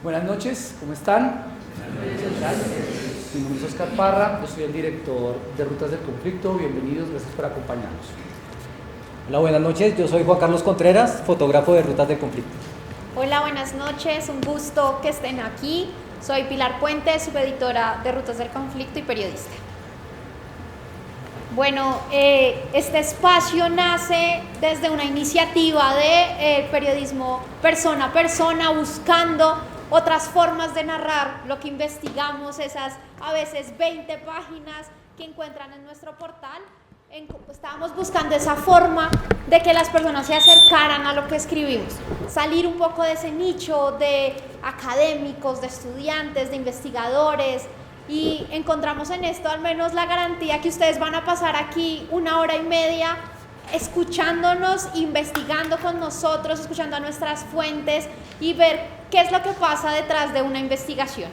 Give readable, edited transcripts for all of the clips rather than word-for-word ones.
Buenas noches, ¿cómo están? Mi nombre es Oscar Parra, yo soy el director de Rutas del Conflicto. Bienvenidos, gracias por acompañarnos. Hola, buenas noches, yo soy Juan Carlos Contreras, fotógrafo de Rutas del Conflicto. Hola, buenas noches, un gusto que estén aquí. Soy Pilar Puente, subeditora de Rutas del Conflicto y periodista. Bueno, este espacio nace desde una iniciativa de periodismo persona a persona, buscando otras formas de narrar lo que investigamos, esas a veces 20 páginas que encuentran en nuestro portal. Estábamos buscando esa forma de que las personas se acercaran a lo que escribimos, salir un poco de ese nicho de académicos, de estudiantes, de investigadores, y encontramos en esto al menos la garantía que ustedes van a pasar aquí 1 hora y media escuchándonos, investigando con nosotros, escuchando a nuestras fuentes y ver qué es lo que pasa detrás de una investigación.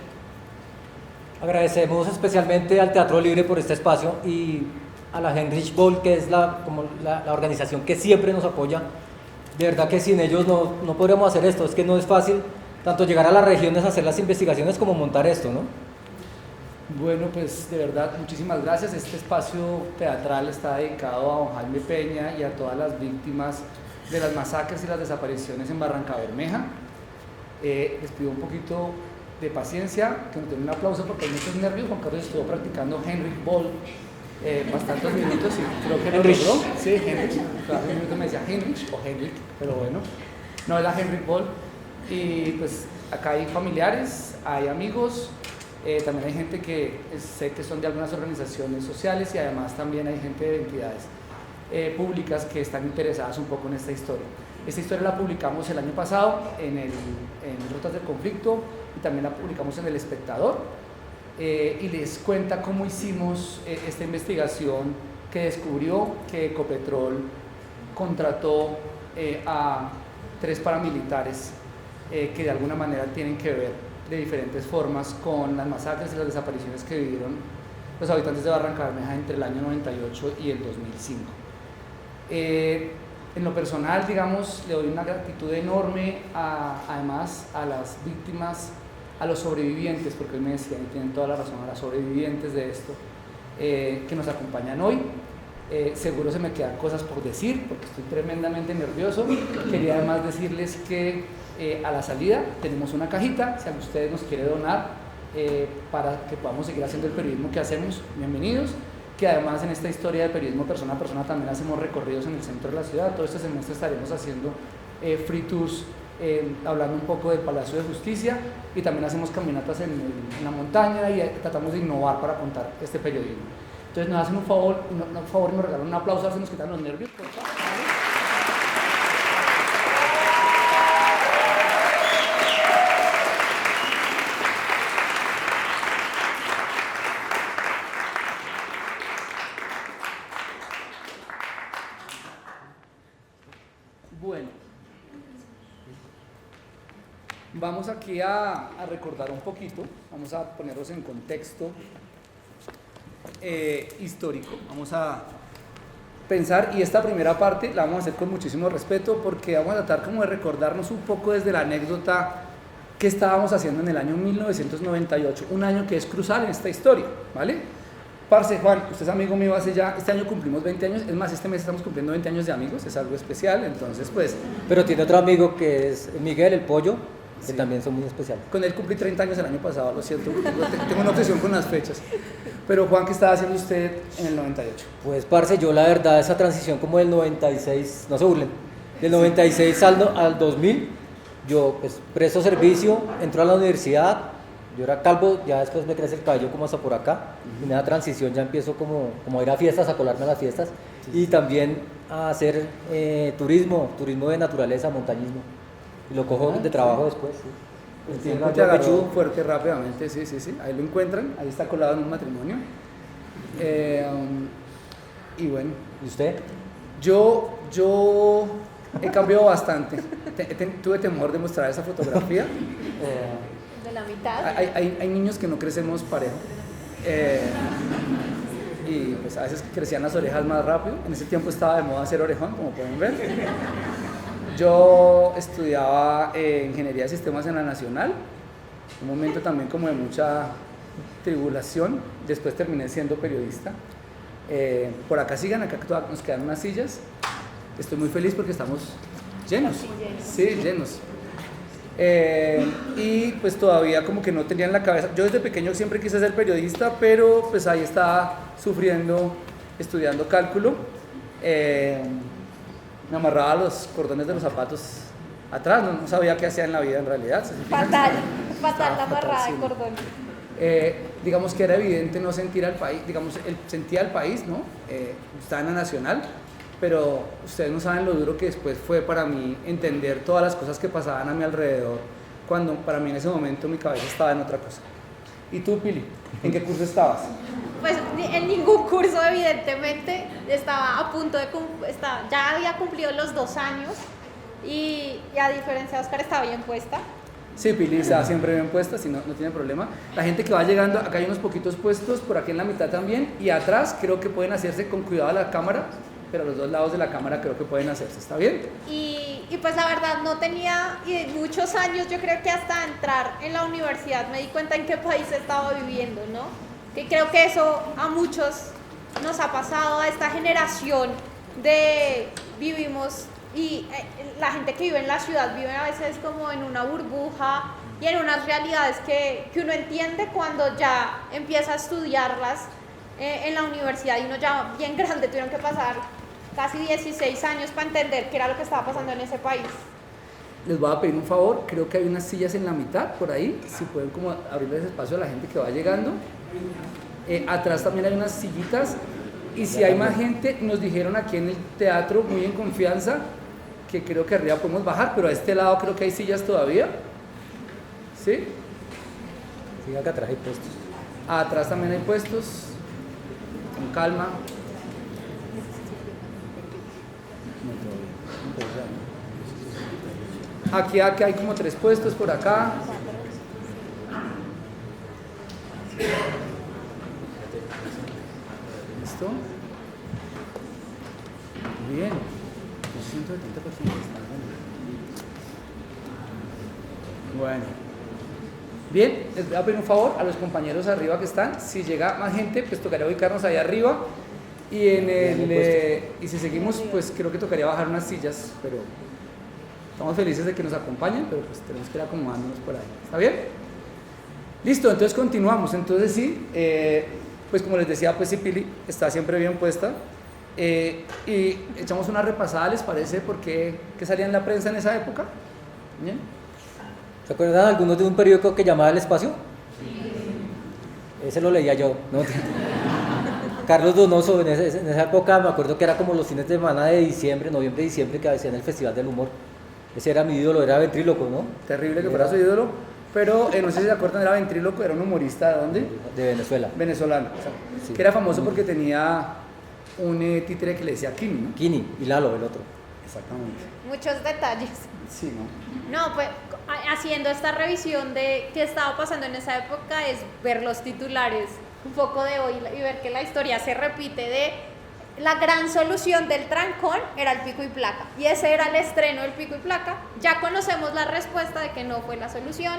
Agradecemos especialmente al Teatro Libre por este espacio y a la Heinrich Böll, que es la organización que siempre nos apoya. De verdad que sin ellos no podríamos hacer esto. Es que no es fácil tanto llegar a las regiones a hacer las investigaciones como montar esto, ¿no? Bueno, pues de verdad, muchísimas gracias. Este espacio teatral está dedicado a don Jaime Peña y a todas las víctimas de las masacres y las desapariciones en Barrancabermeja. Les pido un poquito de paciencia, que nos den un aplauso porque hay muchos nervios. Juan Carlos estuvo practicando Heinrich Böll bastantes minutos y creo que lo logró. Sí, Heinrich. Hace un minuto me decía Heinrich o Heinrich, pero bueno, no es la Heinrich Böll. Y pues acá hay familiares, hay amigos. También hay gente que sé que son de algunas organizaciones sociales y además también hay gente de entidades públicas que están interesadas un poco en esta historia. Esta historia la publicamos el año pasado en Rutas del Conflicto y también la publicamos en El Espectador y les cuenta cómo hicimos esta investigación que descubrió que Ecopetrol contrató a 3 paramilitares que de alguna manera tienen que ver de diferentes formas con las masacres y las desapariciones que vivieron los habitantes de Barrancabermeja entre el año 98 y el 2005. En lo personal, digamos, le doy una gratitud enorme además a las víctimas, a los sobrevivientes, porque él me decía, y tienen toda la razón, a las sobrevivientes de esto, que nos acompañan hoy. Seguro se me quedan cosas por decir, porque estoy tremendamente nervioso. Quería además decirles que a la salida tenemos una cajita, si a ustedes nos quiere donar para que podamos seguir haciendo el periodismo que hacemos, bienvenidos. Que además en esta historia de periodismo persona a persona también hacemos recorridos en el centro de la ciudad. Todo este semestre estaremos haciendo free tours, hablando un poco del Palacio de Justicia, y también hacemos caminatas en la montaña y tratamos de innovar para contar este periodismo. Entonces nos hacen un favor y nos regalan un aplauso, se nos quitan los nervios, por favor. Bueno, vamos aquí a recordar un poquito, vamos a ponerlos en contexto histórico, vamos a pensar, y esta primera parte la vamos a hacer con muchísimo respeto porque vamos a tratar como de recordarnos un poco desde la anécdota que estábamos haciendo en el año 1998, un año que es crucial en esta historia, ¿vale? Parce, Juan, usted es amigo mío hace ya, este año cumplimos 20 años, es más, este mes estamos cumpliendo 20 años de amigos, es algo especial, entonces pues... Pero tiene otro amigo que es Miguel, el Pollo, que sí, también son muy especiales. Con él cumplí 30 años el año pasado, lo siento, tengo una obsesión con las fechas. Pero Juan, ¿qué estaba haciendo usted en el 98? Pues, parce, yo la verdad, esa transición como del 96, no se burlen, del 96 al 2000, yo pues presto servicio, entro a la universidad. Yo era calvo, ya después me crece el cabello como hasta por acá, y en esa transición ya empiezo como a ir a fiestas, a colarme a las fiestas, y también a hacer turismo de naturaleza, montañismo, y lo cojo de trabajo después. Sí. El tiempo te agarró fuerte rápidamente, sí, ahí lo encuentran, ahí está colado en un matrimonio. Y bueno. ¿Y usted? Yo he cambiado bastante, tuve temor de mostrar esa fotografía. De la mitad. Hay niños que no crecemos parejo y pues a veces crecían las orejas más rápido. En ese tiempo estaba de moda hacer orejón, como pueden ver. Yo estudiaba ingeniería de sistemas en la Nacional un momento también como de mucha tribulación. Después terminé siendo periodista. Por acá sigan, acá nos quedan unas sillas. Estoy muy feliz porque estamos llenos. Sí, llenos. Y pues todavía como que no tenía en la cabeza, yo desde pequeño siempre quise ser periodista, pero pues ahí estaba sufriendo, estudiando cálculo. Me amarraba los cordones de los zapatos atrás, no sabía qué hacía en la vida en realidad. Fatal la amarrada de cordones. Digamos que era evidente no sentir al país, digamos, sentía al país, ¿no? Estaba en la Nacional, pero ustedes no saben lo duro que después fue para mí entender todas las cosas que pasaban a mi alrededor, cuando para mí en ese momento mi cabeza estaba en otra cosa. ¿Y tú, Pili? ¿En qué curso estabas? Pues en ningún curso, evidentemente. Estaba a punto de ya había cumplido los 2 años y a diferencia de Oscar estaba bien puesta. Sí, Pili está siempre bien puesta, si no tiene problema. La gente que va llegando, acá hay unos poquitos puestos, por aquí en la mitad también, y atrás creo que pueden hacerse con cuidado a la cámara, pero a los 2 lados de la cámara creo que pueden hacerse, ¿está bien? Y pues la verdad no tenía muchos años, yo creo que hasta entrar en la universidad me di cuenta en qué país estaba viviendo, ¿no? Que creo que eso a muchos nos ha pasado, a esta generación vivimos, y la gente que vive en la ciudad vive a veces como en una burbuja y en unas realidades que uno entiende cuando ya empieza a estudiarlas en la universidad, y uno ya bien grande tuvieron que pasar casi 16 años para entender qué era lo que estaba pasando en ese país. Les voy a pedir un favor, creo que hay unas sillas en la mitad, por ahí, si pueden como abrirles espacio a la gente que va llegando. Atrás también hay unas sillitas, y si hay más gente, nos dijeron aquí en el teatro, muy en confianza, que creo que arriba podemos bajar, pero a este lado creo que hay sillas todavía. ¿Sí? Sí, acá atrás hay puestos. Atrás también hay puestos, con calma. Aquí hay como 3 puestos por acá. ¿Listo? Bien. 170 personas están. Bueno. Bien, les voy a pedir un favor a los compañeros arriba que están. Si llega más gente, pues tocaría ubicarnos ahí arriba. Y y si seguimos, pues creo que tocaría bajar unas sillas, pero estamos felices de que nos acompañen, pero pues tenemos que ir acomodándonos por ahí. ¿Está bien? Listo, entonces continuamos. Entonces sí, pues como les decía, pues sí, Pili está siempre bien puesta. Y echamos una repasada, ¿les parece? ¿Por qué salía en la prensa en esa época? ¿Bien? ¿Se acuerdan algunos de un periódico que llamaba El Espacio? Sí. Ese lo leía yo, ¿no? Carlos Donoso, en esa época me acuerdo que era como los fines de semana de diciembre, noviembre, diciembre, que hacían el Festival del Humor. Ese era mi ídolo, era ventríloco, ¿no? Terrible que fuera su ídolo, pero no sé si se acuerdan, era ventríloco, era un humorista, ¿de dónde? De Venezuela. Venezolano, o sea, sí. Que era famoso porque tenía un títere que le decía Kini, ¿no? Kini, y Lalo, el otro. Exactamente. Muchos detalles. Sí, ¿no? No, pues haciendo esta revisión de qué estaba pasando en esa época es ver los titulares un poco de hoy y ver que la historia se repite de la gran solución del trancón era el pico y placa, y ese era el estreno del pico y placa. Ya conocemos la respuesta de que no fue la solución,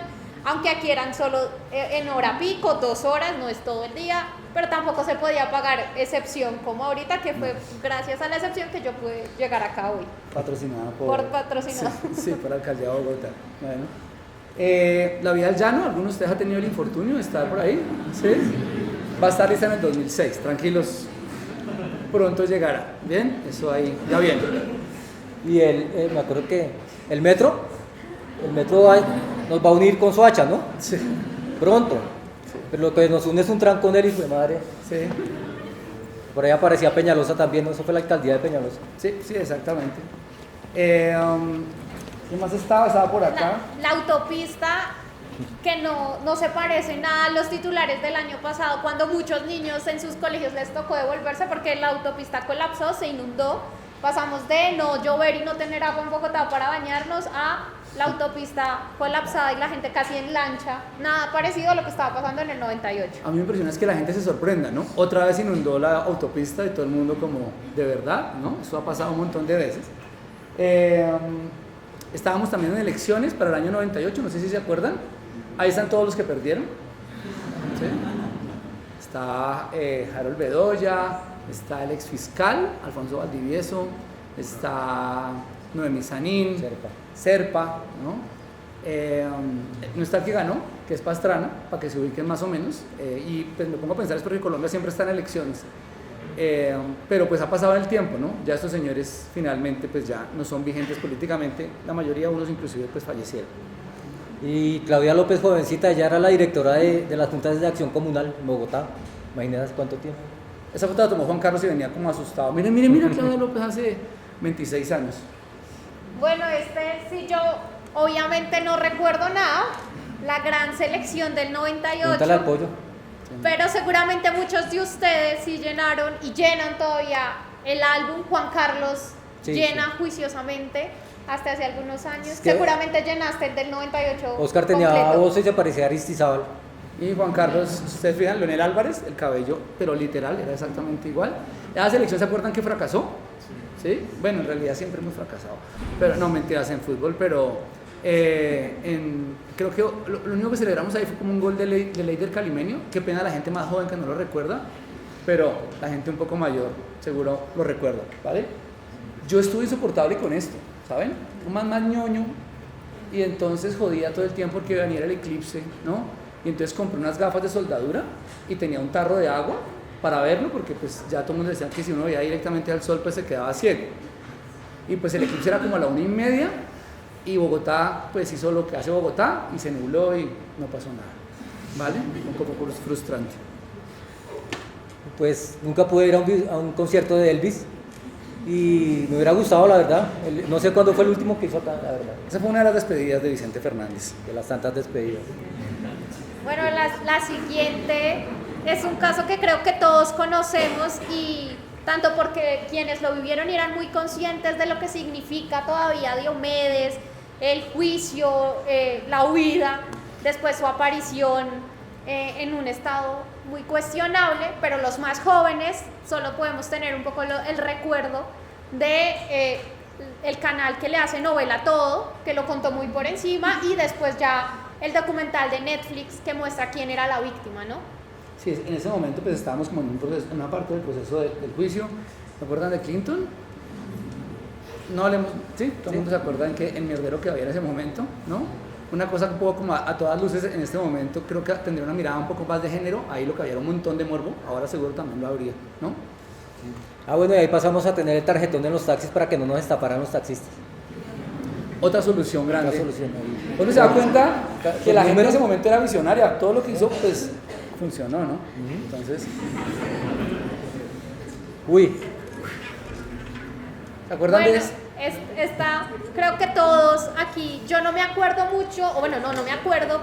aunque aquí eran solo en hora pico, 2 horas, no es todo el día, pero tampoco se podía pagar excepción como ahorita, que fue gracias a la excepción que yo pude llegar acá hoy. Patrocinada por patrocinado. Sí, por la alcaldía de Bogotá. Bueno. La vida al llano, ¿alguno de ustedes ha tenido el infortunio de estar por ahí? ¿Sí? Va a estar lista en el 2006, tranquilos, pronto llegará. ¿Bien? Eso ahí, ya bien. Y me acuerdo que el metro nos va a unir con Soacha, ¿no? Sí. Pronto. Sí. Pero lo que nos une es un trancón del hijo de madre. Sí. Por ahí aparecía Peñalosa también, ¿no? Eso fue la alcaldía de Peñalosa. Sí, exactamente. ¿Qué más estaba? Estaba por acá. La autopista, que no se parece nada a los titulares del año pasado, cuando muchos niños en sus colegios les tocó devolverse porque la autopista colapsó, se inundó. Pasamos de no llover y no tener agua en Bogotá para bañarnos a la autopista colapsada y la gente casi en lancha. Nada parecido a lo que estaba pasando en el 98. A mí me impresiona es que la gente se sorprenda, ¿no? Otra vez inundó la autopista y todo el mundo como, ¿de verdad? ¿No? Eso ha pasado un montón de veces. Estábamos también en elecciones para el año 98, no sé si se acuerdan. Ahí están todos los que perdieron. ¿Sí? Está Harold Bedoya, está el exfiscal Alfonso Valdivieso, está Noemí Sanín, Serpa, ¿no? No está el que ganó, que es Pastrana, para que se ubiquen más o menos, y pues me pongo a pensar es porque Colombia siempre está en elecciones, pero pues ha pasado el tiempo, ¿no? Ya estos señores finalmente pues ya no son vigentes políticamente, la mayoría de unos inclusive pues fallecieron. Y Claudia López, jovencita, ella era la directora de las juntas de acción comunal en Bogotá. Imagínate cuánto tiempo. Esa foto la tomó Juan Carlos y venía como asustado. Mira, Claudia López hace 26 años. Bueno, sí, yo obviamente no recuerdo nada, la gran selección del 98. Pregúntale al pollo. Pero seguramente muchos de ustedes sí llenaron y llenan todavía el álbum. Juan Carlos llena juiciosamente hasta hace algunos años. Seguramente llenaste el del 98. Oscar tenía completo. voz y se parecía a Aristizábal. Y Juan Carlos, si ustedes fijan, Leonel Álvarez, el cabello, pero literal, era exactamente igual. La selección, ¿se acuerdan que fracasó? ¿Sí? Bueno, en realidad siempre hemos fracasado. Pero no, mentiras, en fútbol, pero creo que lo único que celebramos ahí fue como un gol de Leider Calimenio. Qué pena la gente más joven que no lo recuerda, pero la gente un poco mayor seguro lo recuerda, ¿vale? Yo estuve insoportable con esto, ¿saben? Un más ñoño, y entonces jodía todo el tiempo porque iba a venir el eclipse, ¿no? Y entonces compré unas gafas de soldadura y tenía un tarro de agua para verlo, porque pues ya todo el mundo decía que si uno veía directamente al sol pues se quedaba ciego. Y pues el eclipse era como a la 1:30 y Bogotá pues hizo lo que hace Bogotá y se nubló y no pasó nada, ¿vale? Un poco frustrante. Pues nunca pude ir a un concierto de Elvis y me hubiera gustado, la verdad. No sé cuándo fue el último que hizo acá, la verdad. Esa fue una de las despedidas de Vicente Fernández. De las tantas despedidas. Bueno, la siguiente es un caso que creo que todos conocemos, y tanto porque quienes lo vivieron y eran muy conscientes de lo que significa todavía Diomedes, el juicio, la huida, después su aparición en un estado muy cuestionable, pero los más jóvenes solo podemos tener un poco el recuerdo de el canal que le hace novela todo, que lo contó muy por encima, y después ya el documental de Netflix que muestra quién era la víctima, ¿no? Sí, en ese momento pues estábamos como en una parte del proceso del juicio. ¿Se acuerdan de Clinton? No hablemos, sí, todo el mundo se acuerda en mierdero que había en ese momento, ¿no? Una cosa un poco como a todas luces en este momento, creo que tendría una mirada un poco más de género, ahí lo que había era un montón de morbo, ahora seguro también lo habría, ¿no? Bueno, y ahí pasamos a tener el tarjetón en los taxis para que no nos estafaran los taxistas. Otra solución grande. Otra solución. Uno se da cuenta que la gente en ese momento era visionaria, todo lo que hizo pues funcionó, ¿no? Entonces, ¿se acuerdan de eso? Creo que todos aquí, yo no me acuerdo mucho, o bueno, no me acuerdo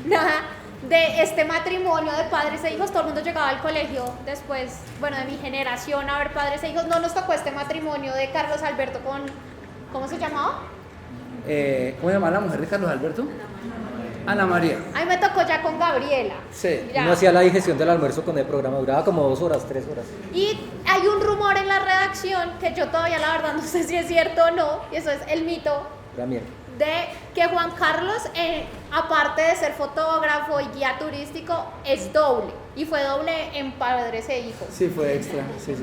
nada de este matrimonio de padres e hijos. Todo el mundo llegaba al colegio después, bueno, de mi generación, a ver padres e hijos. No nos tocó este matrimonio de Carlos Alberto con, ¿cómo se llamaba? ¿Cómo se llamaba la mujer de Carlos Alberto? Ana María. A mí me tocó ya con Gabriela. Sí. Uno hacía la digestión del almuerzo con el programa, duraba como 2 horas, 3 horas. Y hay un rumor en la redacción, que yo todavía la verdad no sé si es cierto o no, y eso es el mito, de que Juan Carlos, aparte de ser fotógrafo y guía turístico, es doble, y fue doble en Padres e Hijos. Sí, fue extra, sí.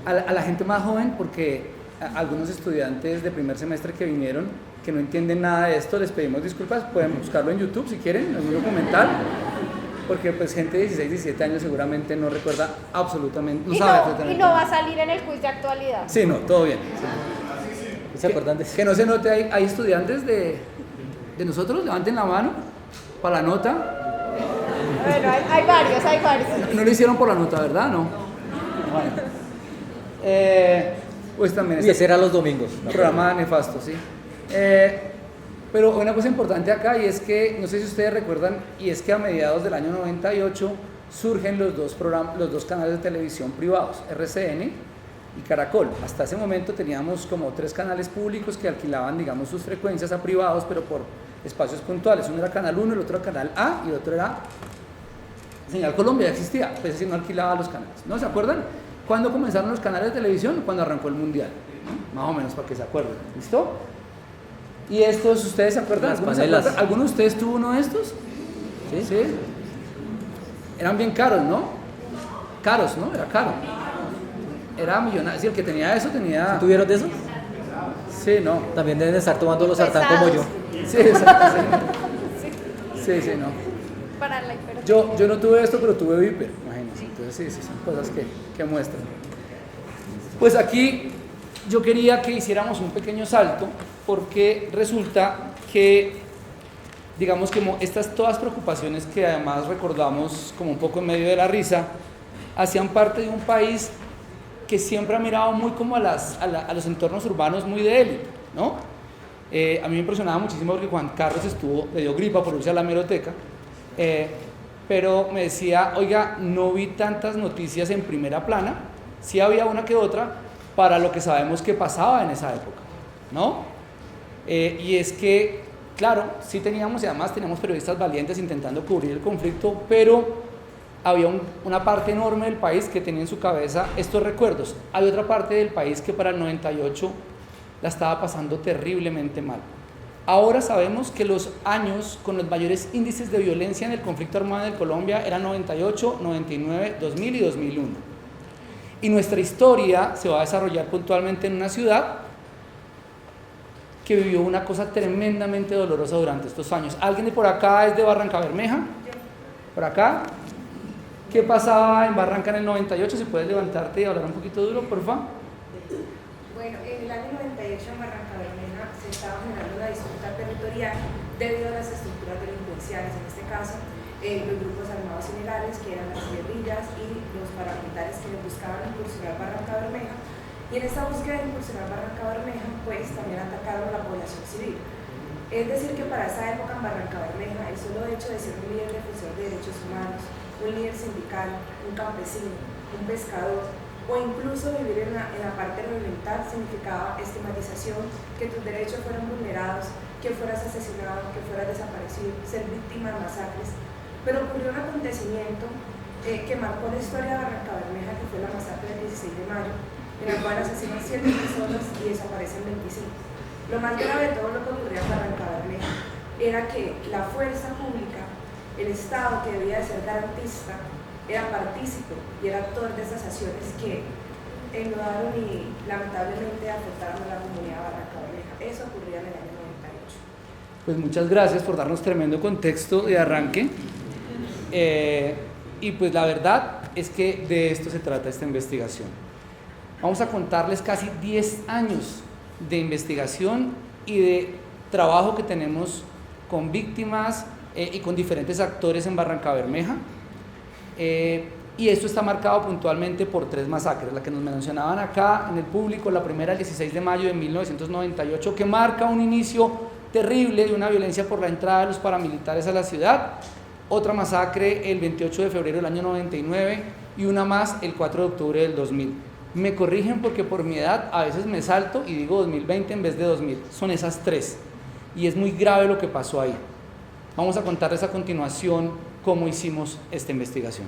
A la gente más joven, porque algunos estudiantes de primer semestre que vinieron, que no entienden nada de esto, les pedimos disculpas. Pueden buscarlo en YouTube si quieren, en un documental, porque pues gente de 16, 17 años seguramente no recuerda absolutamente, Y no va a salir en el quiz de actualidad. Sí, no, todo bien. ¿Se acuerdan de eso? Que no se note, hay estudiantes de nosotros, levanten la mano para la nota. Bueno, hay varios. No lo hicieron por la nota, ¿verdad? No. Bueno. Pues también Y ese era los domingos. Programa nefasto, sí. Pero una cosa importante acá, y es que, no sé si ustedes recuerdan, y es que a mediados del año 98 surgen los dos canales de televisión privados, RCN y Caracol. Hasta ese momento teníamos como 3 canales públicos que alquilaban, digamos, sus frecuencias a privados, pero por espacios puntuales. Uno era Canal 1, el otro era Canal A, y el otro era Señal Colombia. Ya existía, pues así no alquilaba los canales, ¿no? ¿Se acuerdan? ¿Cuándo comenzaron los canales de televisión? Cuando arrancó el Mundial, ¿no? Más o menos, para que se acuerden. ¿Listo? Y estos, ¿ustedes se acuerdan? Las panelas. ¿Alguno de ustedes tuvo uno de estos? ¿Sí? Sí. Eran bien caros, ¿no? Caros, ¿no? Era caro. Era millonario. Sí, el que tenía eso tenía... ¿Sí tuvieron de eso? Sí, no. También deben estar tomando los sartán como yo. Sí, exacto. Sí, sí, no. Para la hipertensión. Yo no tuve esto, pero tuve Viper, imagínense. Entonces sí, son cosas que muestran. Pues aquí yo quería que hiciéramos un pequeño salto, porque resulta que, digamos, como estas todas preocupaciones que además recordamos como un poco en medio de la risa, hacían parte de un país que siempre ha mirado muy como a los entornos urbanos muy de élite, ¿no? A mí me impresionaba muchísimo porque Juan Carlos le dio gripa por irse a la hemeroteca, pero me decía, oiga, no vi tantas noticias en primera plana, sí había una que otra para lo que sabemos que pasaba en esa época, ¿no? Y es que, claro, sí teníamos, y además teníamos periodistas valientes intentando cubrir el conflicto, pero había una parte enorme del país que tenía en su cabeza estos recuerdos. Hay otra parte del país que para el 98 la estaba pasando terriblemente mal. Ahora sabemos que los años con los mayores índices de violencia en el conflicto armado en Colombia eran 98, 99, 2000 y 2001. Y nuestra historia se va a desarrollar puntualmente en una ciudad que vivió una cosa tremendamente dolorosa durante estos años. ¿Alguien de por acá es de Barrancabermeja? ¿Por acá? ¿Qué pasaba en Barranca en el 98? Si puedes levantarte y hablar un poquito duro, por favor. Bueno, en el año 98 en Barrancabermeja se estaba generando una disputa territorial debido a las estructuras delincuenciales, en este caso los grupos armados ilegales, que eran las guerrillas, y los paramilitares que buscaban incursionar Barrancabermeja. Y en esta búsqueda de incursionar Barrancabermeja, pues también atacaron a la población civil. Es decir, que para esa época en Barrancabermeja, el solo hecho de ser un líder defensor de derechos humanos, un líder sindical, un campesino, un pescador, o incluso vivir en la parte oriental significaba estigmatización, que tus derechos fueran vulnerados, que fueras asesinado, que fueras desaparecido, ser víctima de masacres. Pero ocurrió un acontecimiento que marcó la historia de Barrancabermeja, que fue la masacre del 16 de mayo, en la cual asesinan 7 personas y desaparecen 25. Lo más grave de todo lo que ocurría en Barrancabermeja era que la fuerza pública, el Estado, que debía de ser garantista, era partícipe y era actor de esas acciones que enlodaron y lamentablemente afectaron a la comunidad de Barrancabermeja. Eso ocurría en el año 98. Pues muchas gracias por darnos tremendo contexto de arranque. Y pues la verdad es que de esto se trata esta investigación. Vamos a contarles casi 10 años de investigación y de trabajo que tenemos con víctimas y con diferentes actores en Barrancabermeja. Y esto está marcado puntualmente por 3 masacres, la que nos mencionaban acá en el público, la primera el 16 de mayo de 1998, que marca un inicio terrible de una violencia por la entrada de los paramilitares a la ciudad, otra masacre el 28 de febrero del año 99 y una más el 4 de octubre del 2000. Me corrigen porque por mi edad a veces me salto y digo 2020 en vez de 2000, son esas 3 y es muy grave lo que pasó ahí. Vamos a contarles a continuación cómo hicimos esta investigación.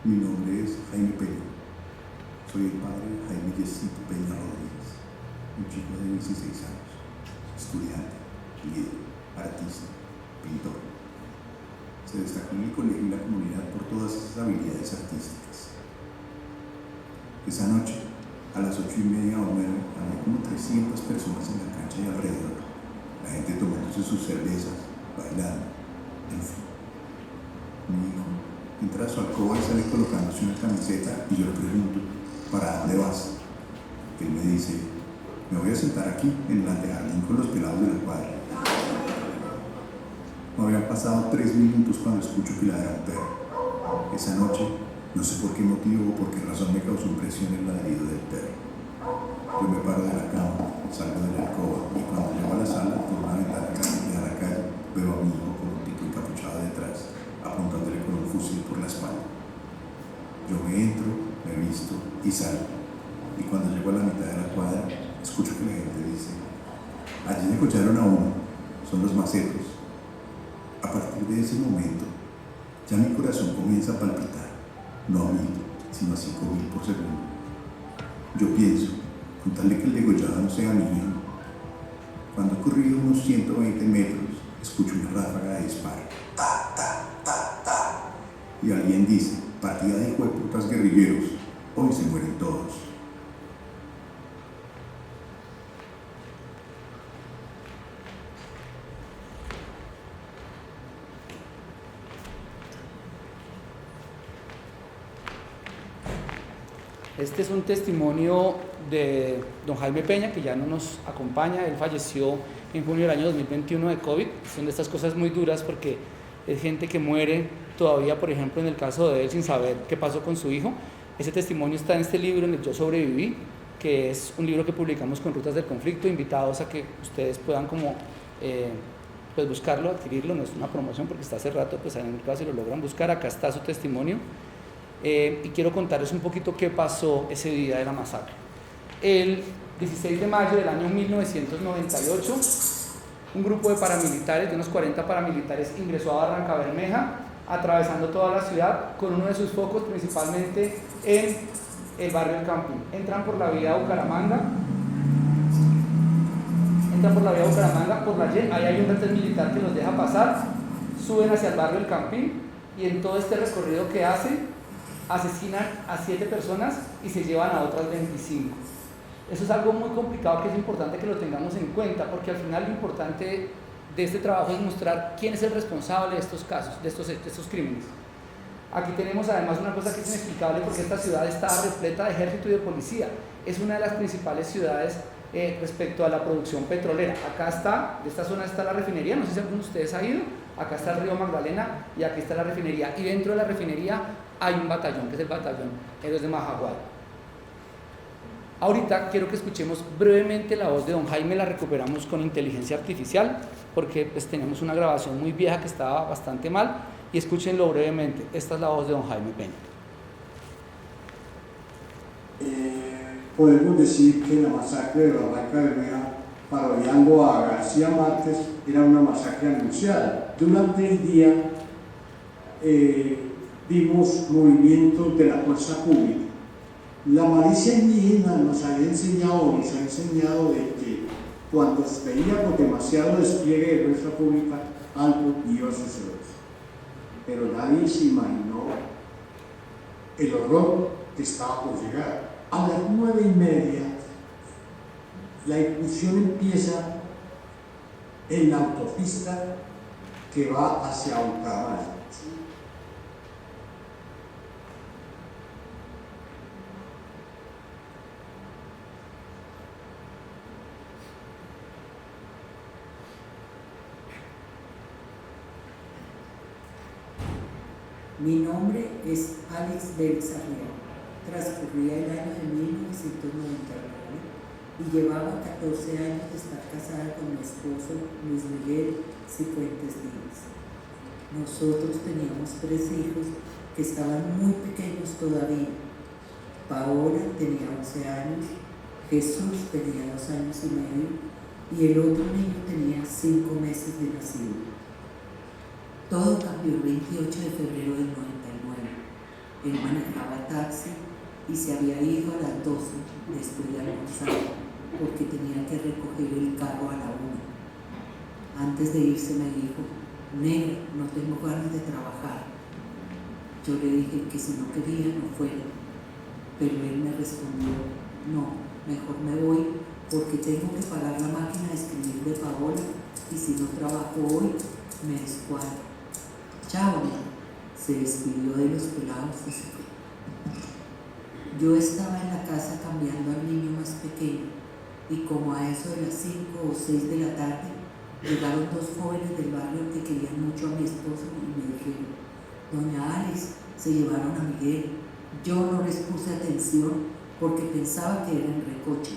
Mi nombre es Jaime Peña. Soy el padre de Jaime Yesito Peña Rodríguez, un chico de 16 años, estudiante, líder, artista, pintor. Se destacó en el colegio y la comunidad por todas esas habilidades artísticas. Esa noche, a las 8:30 o 9, había como 300 personas en la cancha y alrededor, la gente tomándose sus cervezas, bailando, en fin. Mi hijo entra a su alcoba y sale colocándose una camiseta y yo le pregunto, ¿para dónde vas? Él me dice, me voy a sentar aquí en el antejardín con los pelados de la cuadra. No habían pasado 3 minutos cuando escucho que ladra un perro. Esa noche, no sé por qué motivo o por qué razón me causó impresión el ladrido del perro. Yo me paro de la cama, salgo de la alcoba y cuando llego a la sala, por una ventana que da a la calle, veo a mi hijo con un tipo encapuchado detrás, apuntándole con un fusil por la espalda. y salgo. Y cuando llego a la mitad de la cuadra, escucho que la gente dice: allí degollaron a uno, son los macetos. A partir de ese momento, ya mi corazón comienza a palpitar, no a 1000, sino a 5000 por segundo. Yo pienso, con tal de que el degollado no sea mío. Cuando he corrido unos 120 metros, escucho una ráfaga de disparo. Ta, ta, ta, ta. Y alguien dice: partida de hijueputas guerrilleros, hoy se mueren todos. Este es un testimonio de don Jaime Peña, que ya no nos acompaña. Él falleció en junio del año 2021 de COVID. Son de estas cosas muy duras porque es gente que muere todavía, por ejemplo, en el caso de él, sin saber qué pasó con su hijo. Ese testimonio está en este libro, en el Yo Sobreviví, que es un libro que publicamos con Rutas del Conflicto. Invitados a que ustedes puedan como pues buscarlo, adquirirlo. No es una promoción porque está hace rato, pues en el caso si lo logran buscar, acá está su testimonio. Y quiero contarles un poquito qué pasó ese día de la masacre. El 16 de mayo del año 1998, un grupo de paramilitares, de unos 40 paramilitares, ingresó a Barrancabermeja, atravesando toda la ciudad con uno de sus focos principalmente en el barrio El Campín. Entran por la vía Bucaramanga, por la Y, ahí hay un retén militar que los deja pasar, suben hacia el barrio El Campín y en todo este recorrido que hacen, asesinan a 7 personas y se llevan a otras 25. Eso es algo muy complicado que es importante que lo tengamos en cuenta, porque al final lo importante de este trabajo es mostrar quién es el responsable de estos casos, de estos crímenes. Aquí tenemos además una cosa que es inexplicable, porque esta ciudad está repleta de ejército y de policía. Es una de las principales ciudades respecto a la producción petrolera. Acá está, de esta zona está la refinería, no sé si alguno de ustedes ha ido. Acá está el río Magdalena y aquí está la refinería, y dentro de la refinería hay un batallón, que es el batallón Héroes de Majagual. Ahorita quiero que escuchemos brevemente la voz de don Jaime. La recuperamos con inteligencia artificial porque pues tenemos una grabación muy vieja que estaba bastante mal, y escúchenlo brevemente. Esta es la voz de don Jaime Peña. Podemos decir que la masacre de Barrancabermeja, parodiando a García Márquez, era una masacre anunciada. Durante el día vimos movimientos de la fuerza pública. La malicia indígena nos ha enseñado de que cuando veíamos demasiado despliegue de fuerza pública, algo iba a suceder. Pero nadie se imaginó el horror que estaba por llegar. A las 9:30, la incursión empieza en la autopista que va hacia Bucaramanga. Mi nombre es Alex Vélez Arriaga. Transcurría el año de 1999 y llevaba 14 años de estar casada con mi esposo Luis Miguel Cifuentes Díaz. Nosotros teníamos 3 hijos que estaban muy pequeños todavía. Paola tenía 11 años, Jesús tenía 2 años y medio y el otro niño tenía 5 meses de nacido. Todo cambió el 28 de febrero del 99. Él manejaba taxi y se había ido a las 12 después de almorzar porque tenía que recoger el carro a la 1. Antes de irse me dijo: negra, no tengo ganas de trabajar. Yo le dije que si no quería no fuera, pero él me respondió: no, mejor me voy porque tengo que pagar la máquina de escribir de Paola y si no trabajo hoy me descuadro. Chao, se despidió de los pelados y se fue. Yo estaba en la casa cambiando al niño más pequeño y como a eso de las 5 o 6 de la tarde llegaron 2 jóvenes del barrio que querían mucho a mi esposo y me dijeron: doña Alex, se llevaron a Miguel. Yo no les puse atención porque pensaba que era en recoche,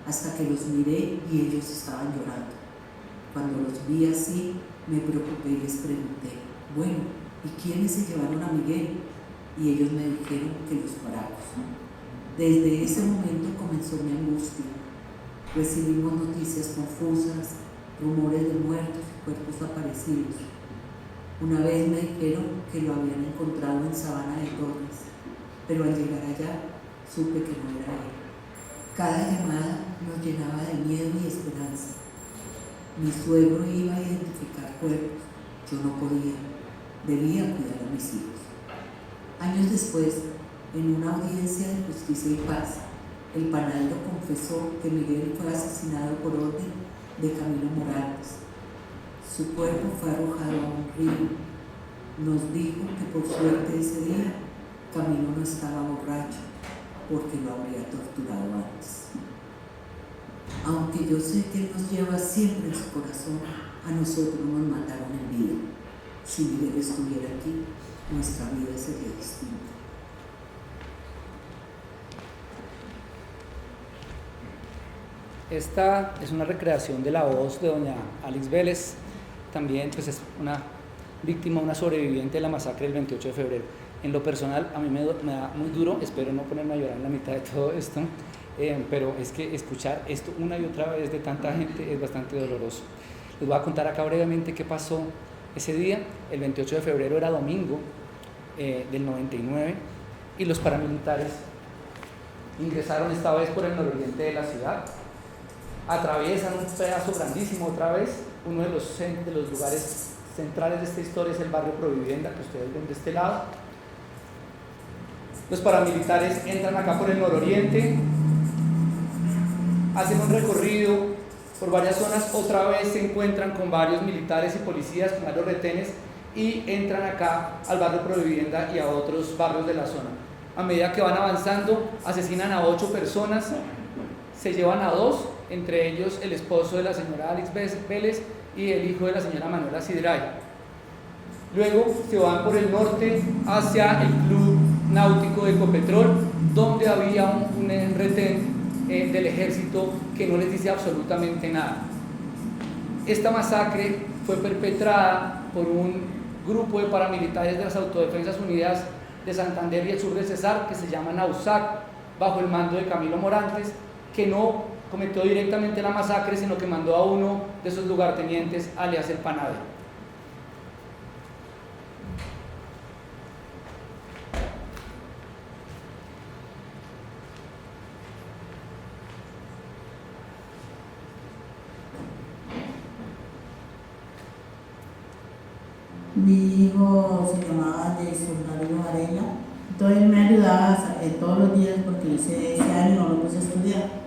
hasta que los miré y ellos estaban llorando. Cuando los vi así, me preocupé y les pregunté: bueno, ¿y quiénes se llevaron a Miguel? Y ellos me dijeron que los paracos. Desde ese momento comenzó mi angustia. Recibimos noticias confusas, rumores de muertos y cuerpos aparecidos. Una vez me dijeron que lo habían encontrado en Sabana de Torres, pero al llegar allá supe que no era él. Cada llamada nos llenaba de miedo y esperanza. Mi suegro iba a identificar cuerpos, yo no podía, debía cuidar a mis hijos. Años después, en una audiencia de justicia y paz, el panadero confesó que Miguel fue asesinado por orden de Camilo Morales. Su cuerpo fue arrojado a un río. Nos dijo que por suerte ese día Camilo no estaba borracho, porque lo habría torturado antes. Aunque yo sé que Él nos lleva siempre en su corazón, a nosotros nos mataron en vida. Si Miguel estuviera aquí, nuestra vida sería distinta. Esta es una recreación de la voz de doña Alix Vélez, también pues es una víctima, una sobreviviente de la masacre del 28 de febrero. En lo personal, a mí me da muy duro, espero no ponerme a llorar en la mitad de todo esto, pero es que escuchar esto una y otra vez de tanta gente es bastante doloroso. Les voy a contar acá brevemente qué pasó ese día. El 28 de febrero era domingo del 99 y los paramilitares ingresaron esta vez por el nororiente de la ciudad, atraviesan un pedazo grandísimo otra vez. Uno de los lugares centrales de esta historia es el barrio Provivienda, que ustedes ven de este lado. Los paramilitares entran acá por el nororiente, hacen un recorrido por varias zonas, otra vez se encuentran con varios militares y policías, con varios retenes, y entran acá al barrio Provivienda y a otros barrios de la zona. A medida que van avanzando, asesinan a 8 personas, se llevan a 2, entre ellos el esposo de la señora Alix Vélez y el hijo de la señora Manuela Sidray. Luego se van por el norte hacia el Club Náutico de Ecopetrol, donde había un retén del ejército que no les dice absolutamente nada. Esta masacre fue perpetrada por un grupo de paramilitares de las Autodefensas Unidas de Santander y el sur de Cesar, que se llaman AUSAC, bajo el mando de Camilo Morantes, que no cometió directamente la masacre, sino que mandó a uno de esos lugartenientes, alias el panadero. Mi hijo se llamaba Jason Darío Varela, entonces él me ayudaba todos los días porque ese año no lo puse a estudiar.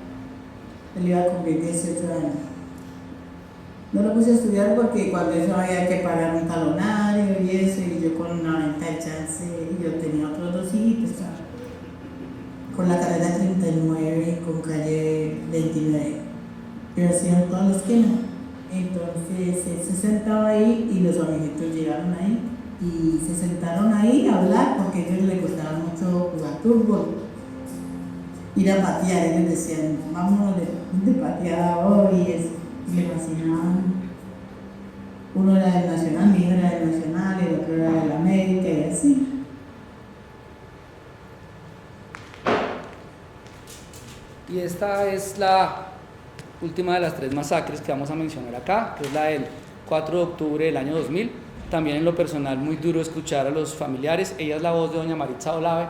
Él iba a cumplir 18 años. No lo puse a estudiar porque cuando eso había que pagar un talonario y eso, y yo con una venta de chance, y yo tenía otros 2 hijitos, con la carrera 39, con calle 29. Yo hacía en toda la esquina. Entonces él se sentaba ahí y los amiguitos llegaron ahí y se sentaron ahí a hablar porque a ellos les gustaba mucho jugar fútbol, ir a patear. Ellos decían, vámonos de pateada hoy, y le fascinaban. Uno era del Nacional, mi hijo era del Nacional, el otro era del América y así. Y esta es la última de las 3 masacres que vamos a mencionar acá, que es la del 4 de octubre del año 2000. También en lo personal muy duro escuchar a los familiares. Ella es la voz de doña Maritza Olave.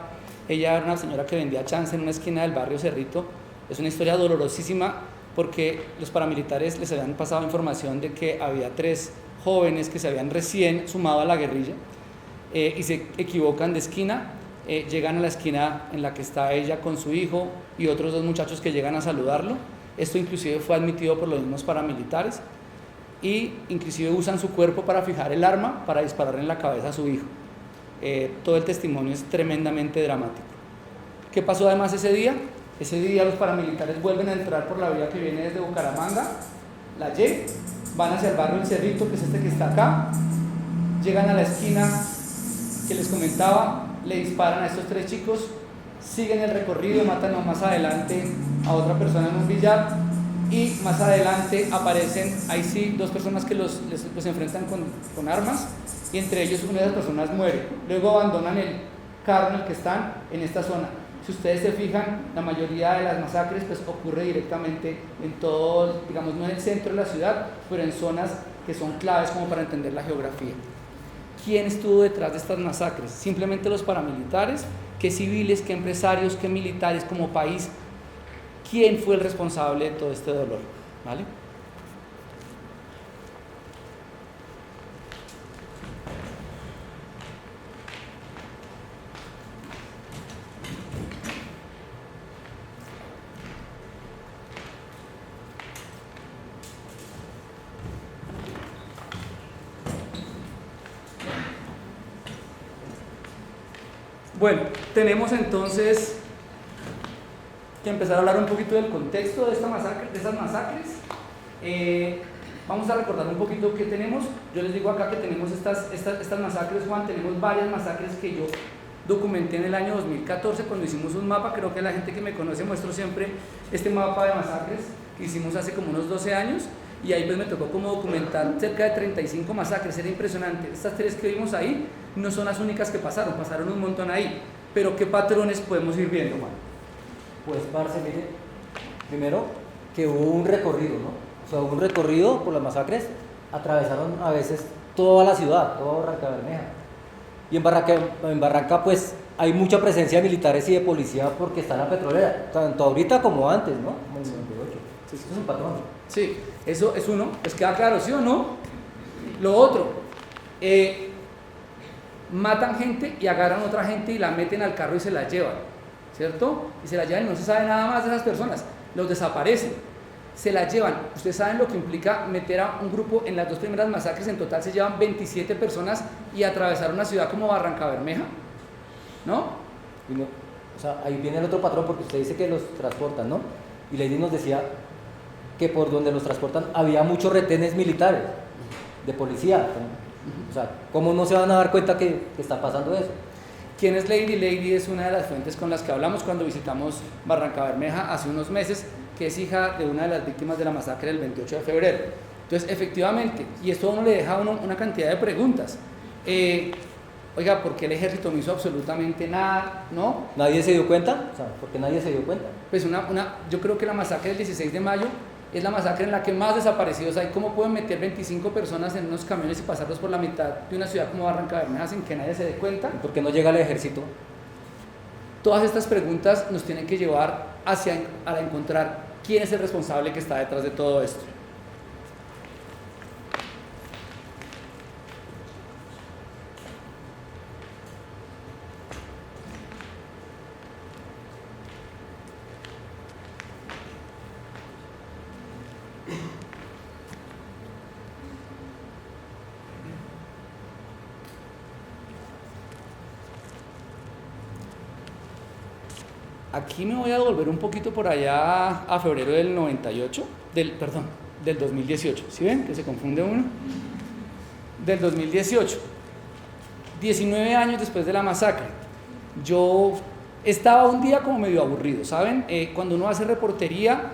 Ella era una señora que vendía chance en una esquina del barrio Cerrito. Es una historia dolorosísima porque los paramilitares les habían pasado información de que había 3 jóvenes que se habían recién sumado a la guerrilla y se equivocan de esquina. Llegan a la esquina en la que está ella con su hijo y otros 2 muchachos que llegan a saludarlo. Esto inclusive fue admitido por los mismos paramilitares y inclusive usan su cuerpo para fijar el arma para disparar en la cabeza a su hijo. Todo el testimonio es tremendamente dramático. ¿Qué pasó además ese día? Ese día los paramilitares vuelven a entrar por la vía que viene desde Bucaramanga, la Y, van hacia el barrio El Cerrito, que es este que está acá, llegan a la esquina que les comentaba, le disparan a estos 3 chicos, siguen el recorrido, matan más adelante a otra persona en un billar y más adelante aparecen, ahí sí, 2 personas que los enfrentan con armas y entre ellos una de las personas muere. Luego abandonan el carro en el que están en esta zona. Si ustedes se fijan, la mayoría de las masacres pues ocurre directamente en todo, digamos, no en el centro de la ciudad, pero en zonas que son claves como para entender la geografía. ¿Quién estuvo detrás de estas masacres? Simplemente los paramilitares, qué civiles, qué empresarios, qué militares como país. ¿Quién fue el responsable de todo este dolor? ¿Vale? Bueno, tenemos entonces que empezar a hablar un poquito del contexto de, esas masacres. Vamos a recordar un poquito qué tenemos. Yo les digo acá que tenemos estas masacres, Juan, tenemos varias masacres que yo documenté en el año 2014 cuando hicimos un mapa. Creo que la gente que me conoce muestro siempre este mapa de masacres que hicimos hace como unos 12 años y ahí pues me tocó como documentar cerca de 35 masacres. Era impresionante. Estas 3 que vimos ahí no son las únicas que pasaron un montón ahí, pero ¿qué patrones podemos ir viendo, Juan? Pues, parce, mire, primero que hubo un recorrido, ¿no? O sea, hubo un recorrido por las masacres, atravesaron a veces toda la ciudad, toda Barranca Bermeja. Y en Barranca, pues, hay mucha presencia de militares y de policía porque está la petrolera, tanto ahorita como antes, ¿no? Como en el 98. Sí, eso es un patrón. Sí, eso es uno, pues queda claro, ¿sí o no? Lo otro, matan gente y agarran a otra gente y la meten al carro y se la llevan, ¿cierto? Y se la llevan y no se sabe nada más de esas personas, los desaparecen, se la llevan. Ustedes saben lo que implica meter a un grupo en las 2 primeras masacres, en total se llevan 27 personas y atravesar una ciudad como Barranca Bermeja, ¿no? Y no, o sea, ahí viene el otro patrón porque usted dice que los transportan, ¿no? Y Lady nos decía que por donde los transportan había muchos retenes militares, de policía. O sea, ¿cómo no se van a dar cuenta que está pasando eso? ¿Quién es Lady? Lady es una de las fuentes con las que hablamos cuando visitamos Barranca Bermeja hace unos meses, que es hija de una de las víctimas de la masacre del 28 de febrero. Entonces, efectivamente, y esto a uno le deja a uno una cantidad de preguntas. Oiga, ¿por qué el ejército no hizo absolutamente nada? ¿No? ¿Nadie se dio cuenta? O sea, ¿por qué nadie se dio cuenta? Pues yo creo que la masacre del 16 de mayo es la masacre en la que más desaparecidos hay. ¿Cómo pueden meter 25 personas en unos camiones y pasarlos por la mitad de una ciudad como Barranca Bermeja sin que nadie se dé cuenta? ¿Por qué no llega el ejército? Todas estas preguntas nos tienen que llevar a encontrar quién es el responsable que está detrás de todo esto. Aquí me voy a devolver un poquito por allá a febrero del 98, del 2018, ¿sí ven? Que se confunde uno. Del 2018, 19 años después de la masacre. Yo estaba un día como medio aburrido, ¿saben? Cuando uno hace reportería,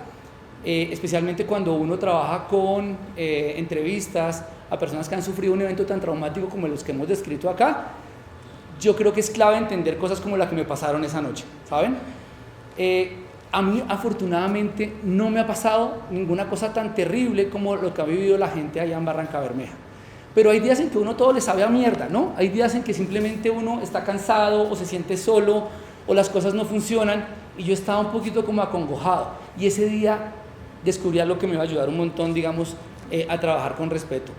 especialmente cuando uno trabaja con entrevistas a personas que han sufrido un evento tan traumático como los que hemos descrito acá, yo creo que es clave entender cosas como la que me pasaron esa noche, ¿saben? A mí afortunadamente no me ha pasado ninguna cosa tan terrible como lo que ha vivido la gente allá en Barranca Bermeja, pero hay días en que uno todo le sabe a mierda, ¿no? Hay días en que simplemente uno está cansado o se siente solo o las cosas no funcionan, y yo estaba un poquito como acongojado, y ese día descubrí algo que me iba a ayudar un montón, digamos, a trabajar con respeto,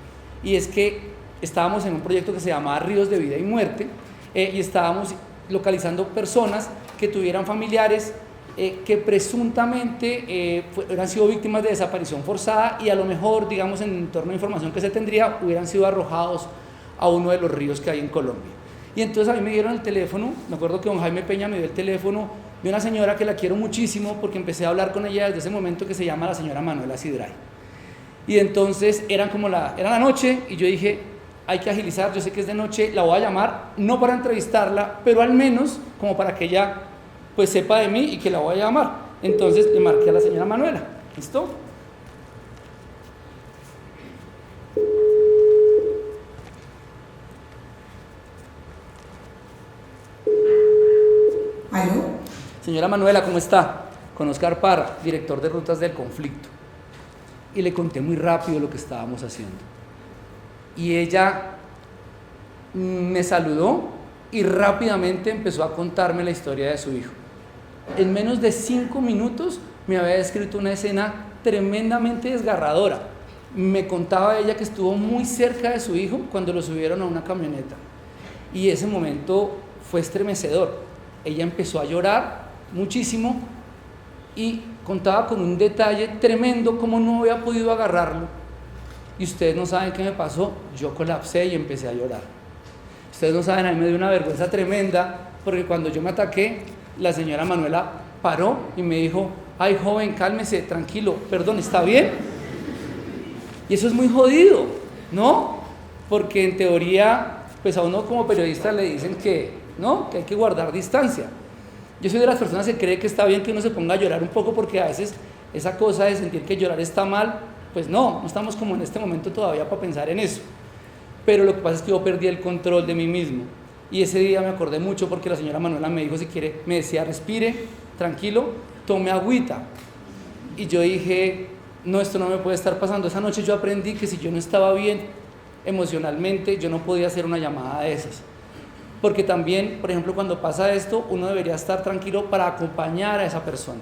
y es que estábamos en un proyecto que se llamaba Ríos de Vida y Muerte, y estábamos localizando personas que tuvieran familiares que presuntamente hubieran sido víctimas de desaparición forzada, y a lo mejor, digamos, en el torno de información que se tendría, hubieran sido arrojados a uno de los ríos que hay en Colombia. Y entonces a mí me dieron el teléfono, me acuerdo que don Jaime Peña me dio el teléfono de una señora que la quiero muchísimo, porque empecé a hablar con ella desde ese momento, que se llama la señora Manuela Sidray. Y entonces era la noche, y yo dije, hay que agilizar, yo sé que es de noche, la voy a llamar, no para entrevistarla, pero al menos como para que ella pues sepa de mí y que la voy a llamar. Entonces le marqué a la señora Manuela. ¿Listo? ¿Aló? señora Manuela, ¿cómo está? Con Oscar Parra, director de Rutas del Conflicto. Y le conté muy rápido lo que estábamos haciendo. Y ella me saludó y rápidamente empezó a contarme la historia de su hijo. En menos de 5 minutos me había descrito una escena tremendamente desgarradora. Me contaba ella que estuvo muy cerca de su hijo cuando lo subieron a una camioneta. Y ese momento fue estremecedor. Ella empezó a llorar muchísimo y contaba con un detalle tremendo, como no había podido agarrarlo. Y ustedes no saben qué me pasó, yo colapsé y empecé a llorar. Ustedes no saben, a mí me dio una vergüenza tremenda, porque cuando yo me ataqué, la señora Manuela paró y me dijo: ay, joven, cálmese, tranquilo, perdón, ¿está bien? Y eso es muy jodido, ¿no? Porque en teoría, pues a uno como periodista le dicen que, ¿no?, que hay que guardar distancia. Yo soy de las personas que cree que está bien que uno se ponga a llorar un poco, porque a veces esa cosa de sentir que llorar está mal, pues no estamos como en este momento todavía para pensar en eso. Pero lo que pasa es que yo perdí el control de mí mismo. Y ese día me acordé mucho porque la señora Manuela me dijo, si quiere, me decía: respire, tranquilo, tome agüita. Y yo dije: no, esto no me puede estar pasando. Esa noche yo aprendí que si yo no estaba bien emocionalmente, yo no podía hacer una llamada de esas. Porque también, por ejemplo, cuando pasa esto, uno debería estar tranquilo para acompañar a esa persona.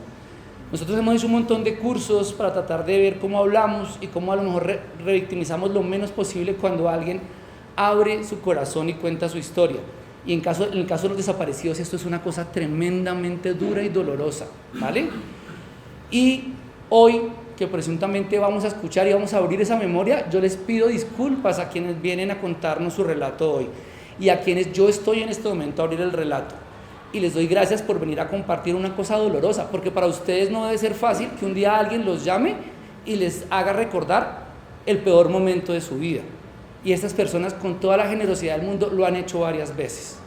Nosotros hemos hecho un montón de cursos para tratar de ver cómo hablamos y cómo a lo mejor revictimizamos lo menos posible cuando alguien abre su corazón y cuenta su historia. Y en el caso de los desaparecidos, esto es una cosa tremendamente dura y dolorosa, ¿vale? Y hoy, que presuntamente vamos a escuchar y vamos a abrir esa memoria, yo les pido disculpas a quienes vienen a contarnos su relato hoy y a quienes yo estoy en este momento a abrir el relato. Y les doy gracias por venir a compartir una cosa dolorosa, porque para ustedes no debe ser fácil que un día alguien los llame y les haga recordar el peor momento de su vida. Y estas personas, con toda la generosidad del mundo, lo han hecho varias veces.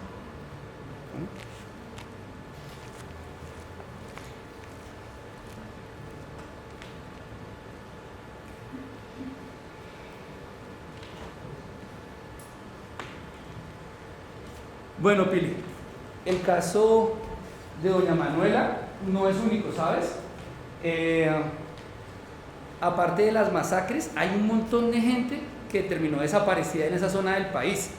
Bueno, Pili, el caso de doña Manuela no es único, ¿sabes? Aparte de las masacres, hay un montón de gente que terminó desaparecida en esa zona del país.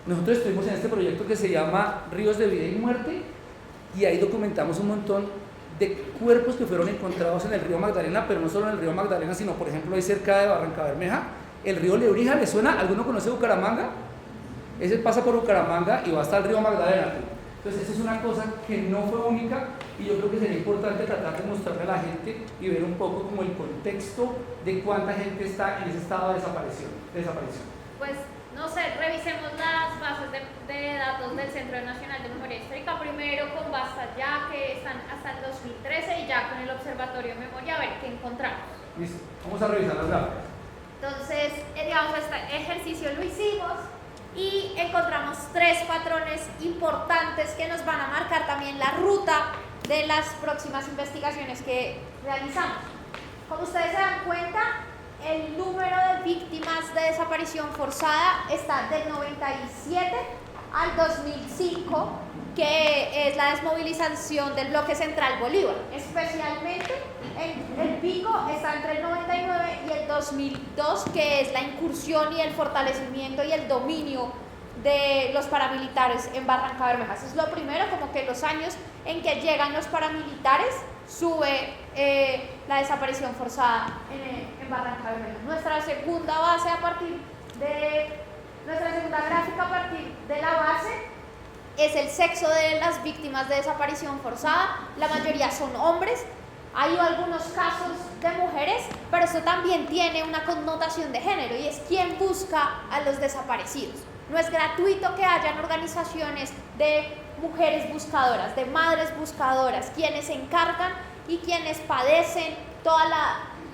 Nosotros estuvimos en este proyecto que se llama Ríos de Vida y Muerte, y ahí documentamos un montón de cuerpos que fueron encontrados en el río Magdalena, pero no solo en el río Magdalena, sino por ejemplo ahí cerca de Barrancabermeja, el río Lebrija. ¿Le suena? ¿Alguno conoce Bucaramanga? Ese pasa por Bucaramanga y va hasta el río Magdalena. Entonces esa es una cosa que no fue única, y yo creo que sería importante tratar de mostrarle a la gente y ver un poco como el contexto de cuánta gente está en ese estado de desaparición. Pues no sé, revisemos las bases de datos del Centro Nacional de Memoria Histórica, primero con Basta Ya, que están hasta el 2013, y ya con el Observatorio de Memoria, a ver qué encontramos. Listo, vamos a revisar las gráficas. Entonces, digamos, este ejercicio lo hicimos y encontramos 3 patrones importantes que nos van a marcar también la ruta de las próximas investigaciones que realizamos. Como ustedes se dan cuenta, el número de víctimas de desaparición forzada está del 97 al 2005, que es la desmovilización del bloque central Bolívar. Especialmente el pico está entre el 99 y el 2002, que es la incursión y el fortalecimiento y el dominio de los paramilitares en Barrancabermeja. Eso es lo primero, como que los años en que llegan los paramilitares sube la desaparición forzada en Barrancabermeja. Nuestra segunda base nuestra segunda gráfica a partir de la base es el sexo de las víctimas de desaparición forzada. La mayoría son hombres. Hay algunos casos de mujeres, pero esto también tiene una connotación de género, y es quién busca a los desaparecidos. No es gratuito que hayan organizaciones de mujeres buscadoras, de madres buscadoras, quienes se encargan y quienes padecen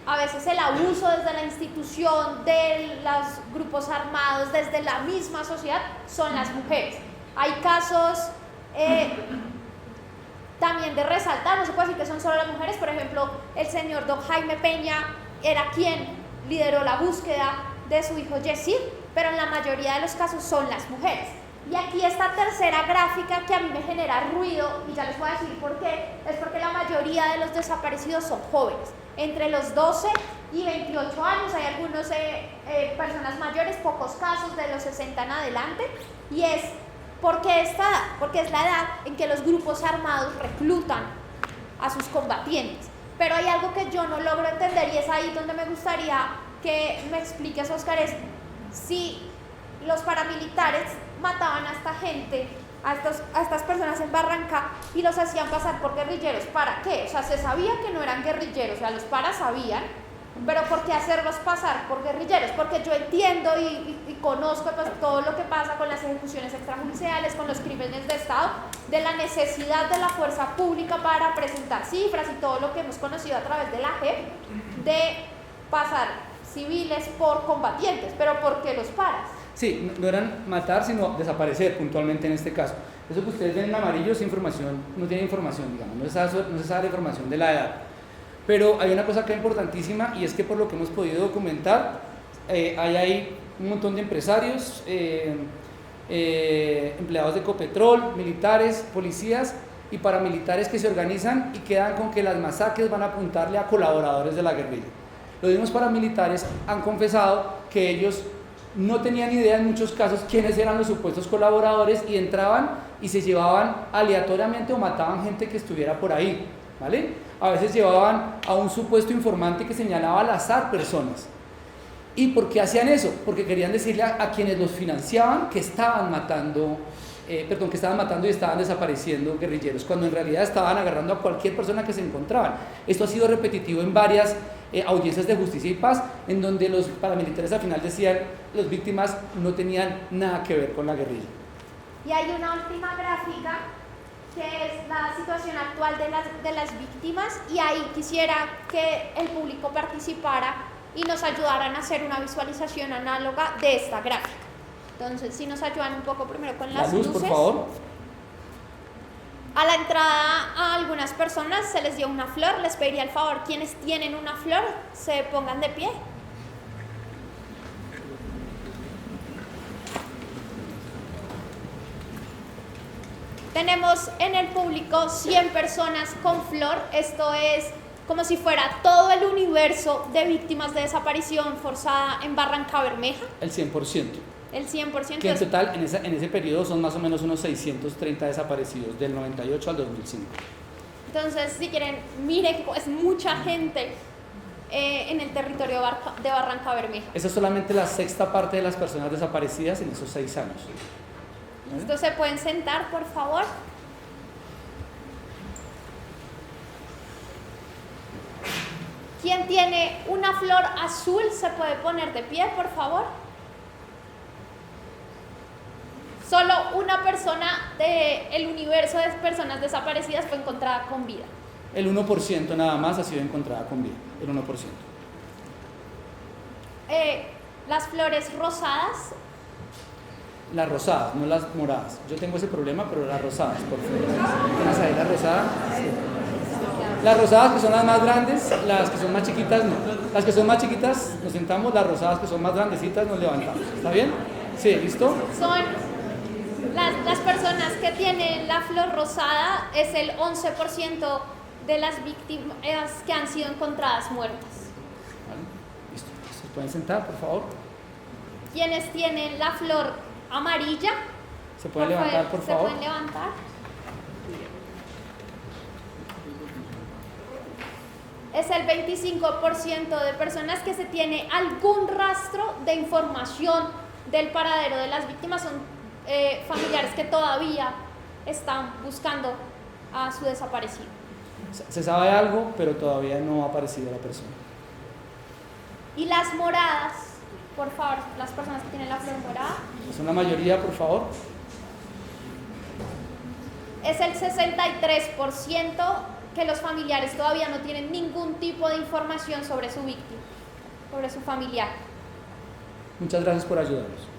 a veces el abuso desde la institución, de los grupos armados, desde la misma sociedad, son las mujeres. Hay casos también de resaltar, no se puede decir que son solo las mujeres. Por ejemplo, el señor don Jaime Peña era quien lideró la búsqueda de su hijo Yesid, pero en la mayoría de los casos son las mujeres. Y aquí esta tercera gráfica que a mí me genera ruido, y ya les voy a decir por qué, es porque la mayoría de los desaparecidos son jóvenes, entre los 12 y 28 años, hay algunos personas mayores, pocos casos de los 60 en adelante, y es porque esta edad, porque es la edad en que los grupos armados reclutan a sus combatientes. Pero hay algo que yo no logro entender y es ahí donde me gustaría que me expliques, Óscar, es si los paramilitares mataban a esta gente, a estas personas en Barranca y los hacían pasar por guerrilleros, ¿para qué? O sea, se sabía que no eran guerrilleros, o sea, los paras sabían, pero ¿por qué hacerlos pasar por guerrilleros? Porque yo entiendo y conozco pues, todo lo que pasa con las ejecuciones extrajudiciales, con los crímenes de Estado, de la necesidad de la fuerza pública para presentar cifras y todo lo que hemos conocido a través de la JEP, de pasar civiles por combatientes, pero ¿por qué los paras? Sí, no eran matar, sino desaparecer puntualmente en este caso. Eso que ustedes ven en amarillo es información, no tiene información, digamos, no se sabe la información de la edad. Pero hay una cosa que es importantísima y es que por lo que hemos podido documentar, hay ahí un montón de empresarios, empleados de Ecopetrol, militares, policías y paramilitares que se organizan y quedan con que las masacres van a apuntarle a colaboradores de la guerrilla. Los mismos paramilitares han confesado que ellos no tenían idea en muchos casos quiénes eran los supuestos colaboradores y entraban y se llevaban aleatoriamente o mataban gente que estuviera por ahí, ¿vale? A veces llevaban a un supuesto informante que señalaba al azar personas. ¿Y por qué hacían eso? Porque querían decirle a quienes los financiaban que estaban matando y estaban desapareciendo guerrilleros, cuando en realidad estaban agarrando a cualquier persona que se encontraban. Esto ha sido repetitivo en varias audiencias de justicia y paz, en donde los paramilitares al final decían las víctimas no tenían nada que ver con la guerrilla. Y hay una última gráfica que es la situación actual de las víctimas, y ahí quisiera que el público participara y nos ayudaran a hacer una visualización análoga de esta gráfica. Entonces, si nos ayudan un poco primero con las luces. Por favor. A la entrada a algunas personas se les dio una flor. Les pediría el favor, quienes tienen una flor, se pongan de pie. Tenemos en el público 100 personas con flor. Esto es como si fuera todo el universo de víctimas de desaparición forzada en Barrancabermeja. El 100%. El 100%. Que en total, en ese periodo son más o menos unos 630 desaparecidos, del 98 al 2005. Entonces, si quieren, miren, es mucha gente en el territorio de Barrancabermeja. Esa es solamente la sexta parte de las personas desaparecidas en esos 6 años. ¿Listo? ¿Se pueden sentar, por favor? ¿Quién tiene una flor azul se puede poner de pie, por favor? Solo una persona del universo de personas desaparecidas fue encontrada con vida. El 1% nada más ha sido encontrada con vida, el 1%. Las flores rosadas. Las rosadas, no las moradas. Yo tengo ese problema, pero las rosadas, por favor. ¿Tienes ahí las rosadas? Sí. Las rosadas que son las más grandes, las que son más chiquitas no. Las que son más chiquitas nos sentamos, las rosadas que son más grandecitas nos levantamos. ¿Está bien? Sí, ¿listo? Son las personas que tienen la flor rosada, es el 11% de las víctimas que han sido encontradas muertas. Vale, listo. ¿Se pueden sentar, por favor? Quienes tienen la flor amarilla, ¿se pueden levantar, por favor? ¿Se pueden levantar? Es el 25% de personas que se tiene algún rastro de información del paradero de las víctimas. Son familiares que todavía están buscando a su desaparecido. Se sabe algo, pero todavía no ha aparecido la persona. Y las moradas, por favor, las personas que tienen la flor morada. Son la mayoría, por favor. Es el 63% que los familiares todavía no tienen ningún tipo de información sobre su víctima, sobre su familiar. Muchas gracias por ayudarnos.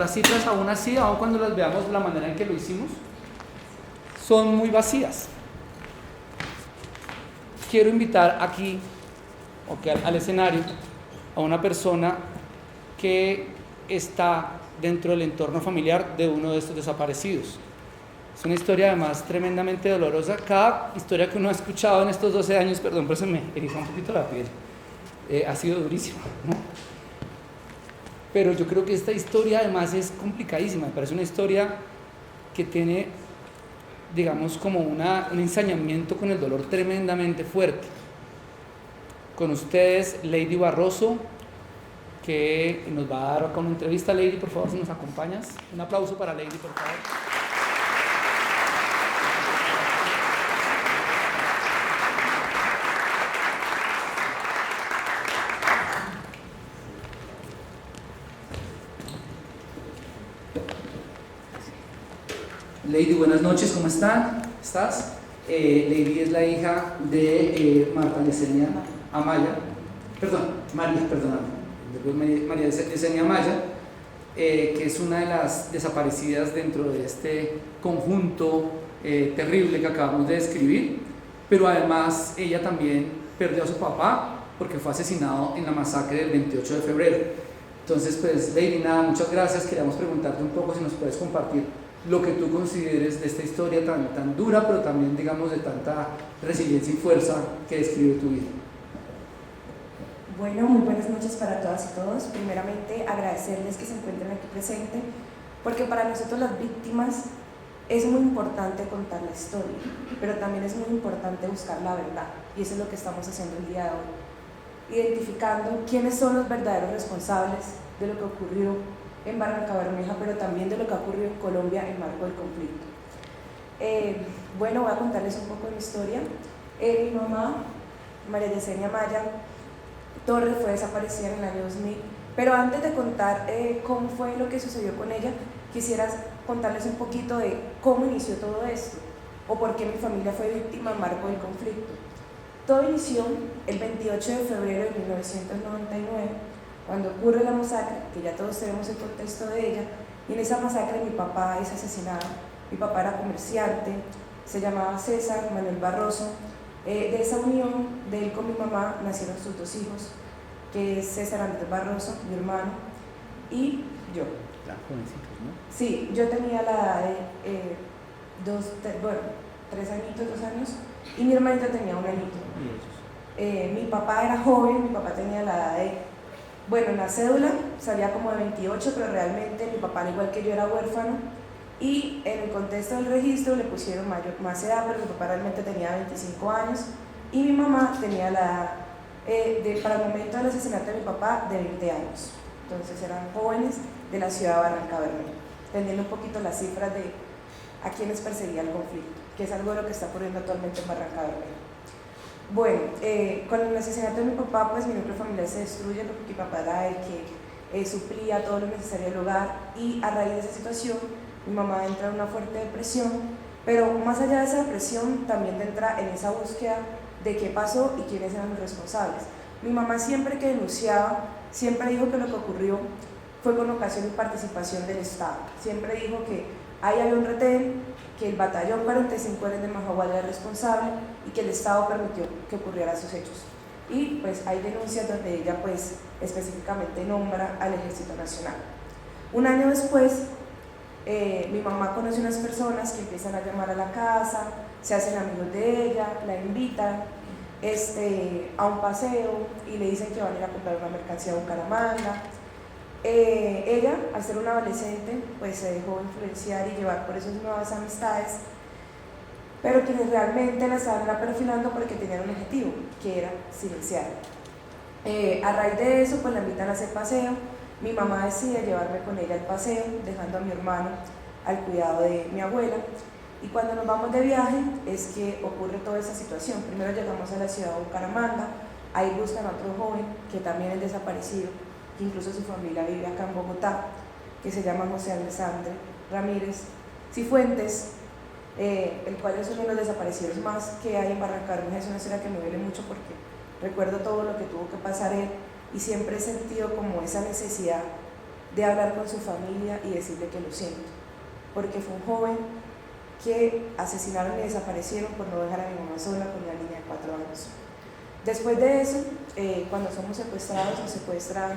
las cifras aún así, aun cuando las veamos de la manera en que lo hicimos, son muy vacías. Quiero invitar aquí, al escenario, a una persona que está dentro del entorno familiar de uno de estos desaparecidos. Es una historia además tremendamente dolorosa. Cada historia que uno ha escuchado en estos 12 años, perdón, pero se me eriza un poquito la piel, ha sido durísima, ¿no? Pero yo creo que esta historia además es complicadísima. Me parece una historia que tiene, digamos, como un ensañamiento con el dolor tremendamente fuerte. Con ustedes, Lady Barroso, que nos va a dar acá una entrevista. Lady, por favor, si nos acompañas. Un aplauso para Lady, por favor. Lady, buenas noches, ¿cómo estás? Lady es la hija de Marta Yesenia Amaya, María Yesenia Amaya, que es una de las desaparecidas dentro de este conjunto terrible que acabamos de describir, pero además ella también perdió a su papá porque fue asesinado en la masacre del 28 de febrero. Entonces, pues, Lady, nada, muchas gracias. Queríamos preguntarte un poco si nos puedes compartir lo que tú consideres de esta historia tan dura, pero también, digamos, de tanta resiliencia y fuerza que describe tu vida. Bueno, muy buenas noches para todas y todos. Primeramente, agradecerles que se encuentren aquí presentes, porque para nosotros las víctimas es muy importante contar la historia, pero también es muy importante buscar la verdad, y eso es lo que estamos haciendo el día de hoy, identificando quiénes son los verdaderos responsables de lo que ocurrió en Barrancabermeja, pero también de lo que ha ocurrido en Colombia en marco del conflicto. Bueno, voy a contarles un poco de mi historia. Mi mamá, María Yesenia Amaya Torres, fue desaparecida en el año 2000, pero antes de contar cómo fue lo que sucedió con ella, quisiera contarles un poquito de cómo inició todo esto, o por qué mi familia fue víctima en marco del conflicto. Todo inició el 28 de febrero de 1999, cuando ocurre la masacre, que ya todos tenemos el contexto de ella, y en esa masacre mi papá es asesinado. Mi papá era comerciante, se llamaba César Manuel Barroso. De esa unión de él con mi mamá nacieron sus dos hijos, que es César Andrés Barroso, mi hermano, y yo. Jovencitos, ¿no? Sí, yo tenía la edad de 3 añitos, 2 años, y mi hermanito tenía 1 añito. Mi papá era joven, mi papá tenía la edad de... Bueno, en la cédula salía como de 28, pero realmente mi papá, al igual que yo, era huérfano, y en el contexto del registro le pusieron más edad, pero mi papá realmente tenía 25 años, y mi mamá tenía la edad, para el momento del asesinato de mi papá, de 20 años. Entonces eran jóvenes de la ciudad de Barrancabermeja, entendiendo un poquito las cifras de a quienes perseguía el conflicto, que es algo de lo que está ocurriendo actualmente en Barrancabermeja. Bueno, con el asesinato de mi papá, pues mi núcleo familiar se destruye, porque mi papá era el que suplía todo lo necesario del hogar, y a raíz de esa situación mi mamá entra en una fuerte depresión, pero más allá de esa depresión también entra en esa búsqueda de qué pasó y quiénes eran los responsables. Mi mamá, siempre que denunciaba, siempre dijo que lo que ocurrió fue con ocasión y participación del Estado. Siempre dijo que ahí había un retén, que el batallón 45 de Majagual era responsable y que el Estado permitió que ocurrieran esos hechos. Y pues hay denuncias donde ella pues específicamente nombra al Ejército Nacional. Un año después, mi mamá conoce unas personas que empiezan a llamar a la casa, se hacen amigos de ella, la invitan a un paseo y le dicen que van a ir a comprar una mercancía a Bucaramanga. Ella, al ser una adolescente, pues se dejó influenciar y llevar por esas nuevas amistades, pero quienes realmente la estaban perfilando porque tenían un objetivo, que era silenciar. A raíz de eso, pues la invitan a hacer paseo. Mi mamá decide llevarme con ella al paseo, dejando a mi hermano al cuidado de mi abuela. Y cuando nos vamos de viaje es que ocurre toda esa situación. Primero llegamos a la ciudad de Bucaramanga, ahí buscan a otro joven que también es desaparecido, que incluso su familia vive acá en Bogotá, que se llama José Alessandro Ramírez Cifuentes, el cual es uno de los desaparecidos más que hay en Barrancabermeja. Es una historia que me duele mucho porque recuerdo todo lo que tuvo que pasar él, y siempre he sentido como esa necesidad de hablar con su familia y decirle que lo siento, porque fue un joven que asesinaron y desaparecieron por no dejar a mi mamá sola con una niña de 4 años. Después de eso, cuando somos secuestrados, nos secuestran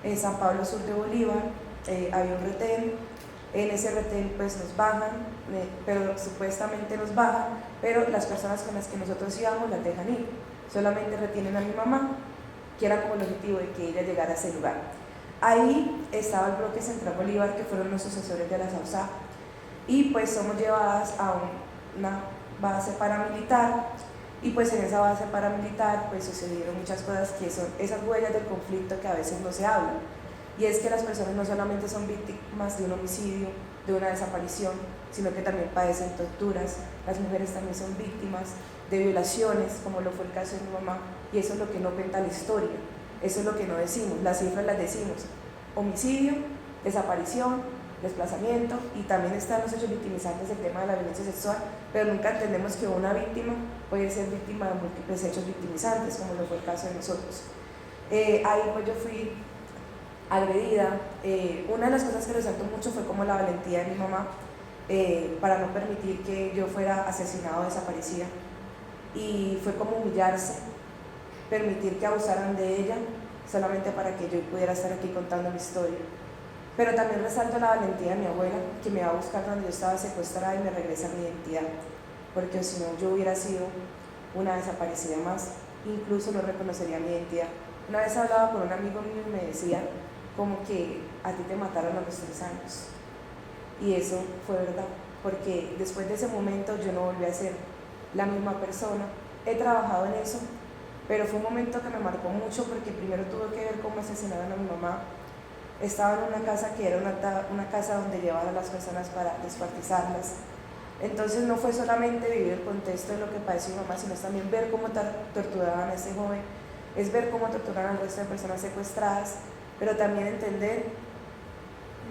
en San Pablo Sur de Bolívar, había un retén, en ese retén pues nos bajan, pero supuestamente nos bajan, pero las personas con las que nosotros íbamos las dejan ir, solamente retienen a mi mamá, que era como el objetivo de que ella llegara a ese lugar. Ahí estaba el bloque Central Bolívar, que fueron los sucesores de la SAUSA, y pues somos llevadas a una base paramilitar, y pues en esa base paramilitar pues sucedieron muchas cosas que son esas huellas del conflicto que a veces no se hablan, y es que las personas no solamente son víctimas de un homicidio, de una desaparición, sino que también padecen torturas, las mujeres también son víctimas de violaciones, como lo fue el caso de mi mamá, y eso es lo que no cuenta la historia, eso es lo que no decimos, las cifras las decimos, homicidio, desaparición, desplazamiento, y también están los hechos victimizantes del tema de la violencia sexual, pero nunca entendemos que una víctima puede ser víctima de múltiples hechos victimizantes, como lo fue el caso de nosotros. Ahí pues yo fui agredida. Una de las cosas que resaltó mucho fue como la valentía de mi mamá para no permitir que yo fuera asesinada o desaparecida, y fue como humillarse, permitir que abusaran de ella solamente para que yo pudiera estar aquí contando mi historia. Pero también resalto la valentía de mi abuela, que me va a buscar donde yo estaba secuestrada y me regresa mi identidad, porque si no yo hubiera sido una desaparecida más, incluso no reconocería mi identidad. Una vez hablaba con un amigo mío y me decía como que a ti te mataron a los 3 años, y eso fue verdad, porque después de ese momento yo no volví a ser la misma persona. He trabajado en eso, pero fue un momento que me marcó mucho, porque primero tuve que ver cómo asesinaron a mi mamá. Estaba en una casa que era una casa donde llevaban a las personas para descuartizarlas. Entonces no fue solamente vivir el contexto de lo que padeció mi mamá, sino también ver cómo torturaban a ese joven, es ver cómo torturaban al resto de personas secuestradas, pero también entender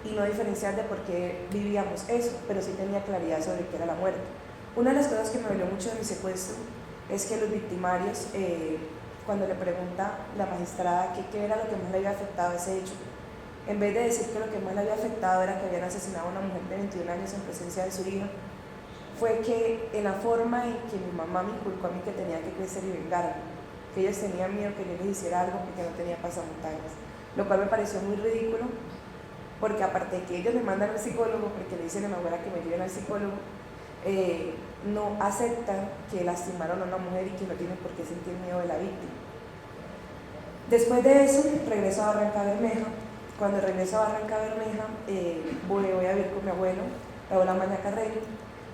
y no diferenciar de por qué vivíamos eso, pero sí tenía claridad sobre qué era la muerte. Una de las cosas que me dolió mucho de mi secuestro es que los victimarios, cuando le pregunta la magistrada qué era lo que más le había afectado a ese hecho, en vez de decir que lo que más le había afectado era que habían asesinado a una mujer de 21 años en presencia de su hija, fue que en la forma en que mi mamá me inculcó a mí que tenía que crecer y vengarme, que ellos tenían miedo que yo les hiciera algo porque no tenía pasamontañas, lo cual me pareció muy ridículo, porque aparte de que ellos me mandan al psicólogo, porque le dicen a mi abuela que me lleven al psicólogo, no aceptan que lastimaron a una mujer y que no tienen por qué sentir miedo de la víctima. Después de eso, regreso a Barranca Bermeja. Cuando regreso a Barranca Bermeja, voy a vivir con mi abuelo, la abuela Maña Carrero,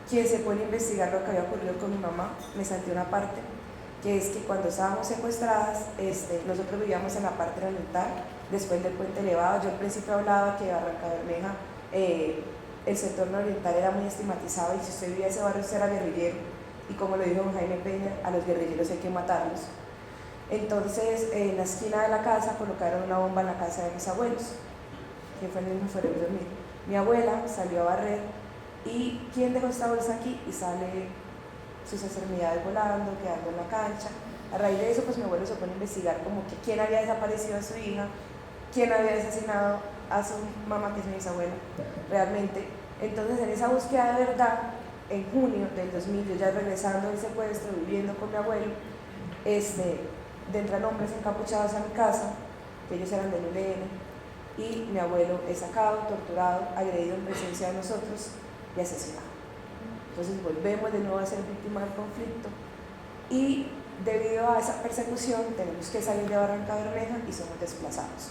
quien se pone a investigar lo que había ocurrido con mi mamá. Me salté una parte, que es que cuando estábamos secuestradas, nosotros vivíamos en la parte oriental, después del puente elevado. Yo al principio hablaba que Barranca Bermeja, el sector oriental era muy estigmatizado, y si usted vivía en ese barrio usted era guerrillero, y como lo dijo don Jaime Peña, a los guerrilleros hay que matarlos. Entonces, en la esquina de la casa colocaron una bomba en la casa de mis abuelos, que fue en el mismo febrero 2000. Mi abuela salió a barrer, y ¿quién dejó esta bolsa aquí? Y sale sus extremidades volando, quedando en la cancha. A raíz de eso, pues mi abuelo se pone a investigar como que quién había desaparecido a su hija, quién había asesinado a su mamá, que es mi bisabuela, realmente. Entonces, en esa búsqueda de verdad, en junio del 2000, yo ya regresando del secuestro, viviendo con mi abuelo, entran hombres encapuchados a mi casa, que ellos eran del ELN, y mi abuelo es sacado, torturado, agredido en presencia de nosotros y asesinado. Entonces volvemos de nuevo a ser víctimas del conflicto, y debido a esa persecución tenemos que salir de Barranca Bermeja y somos desplazados.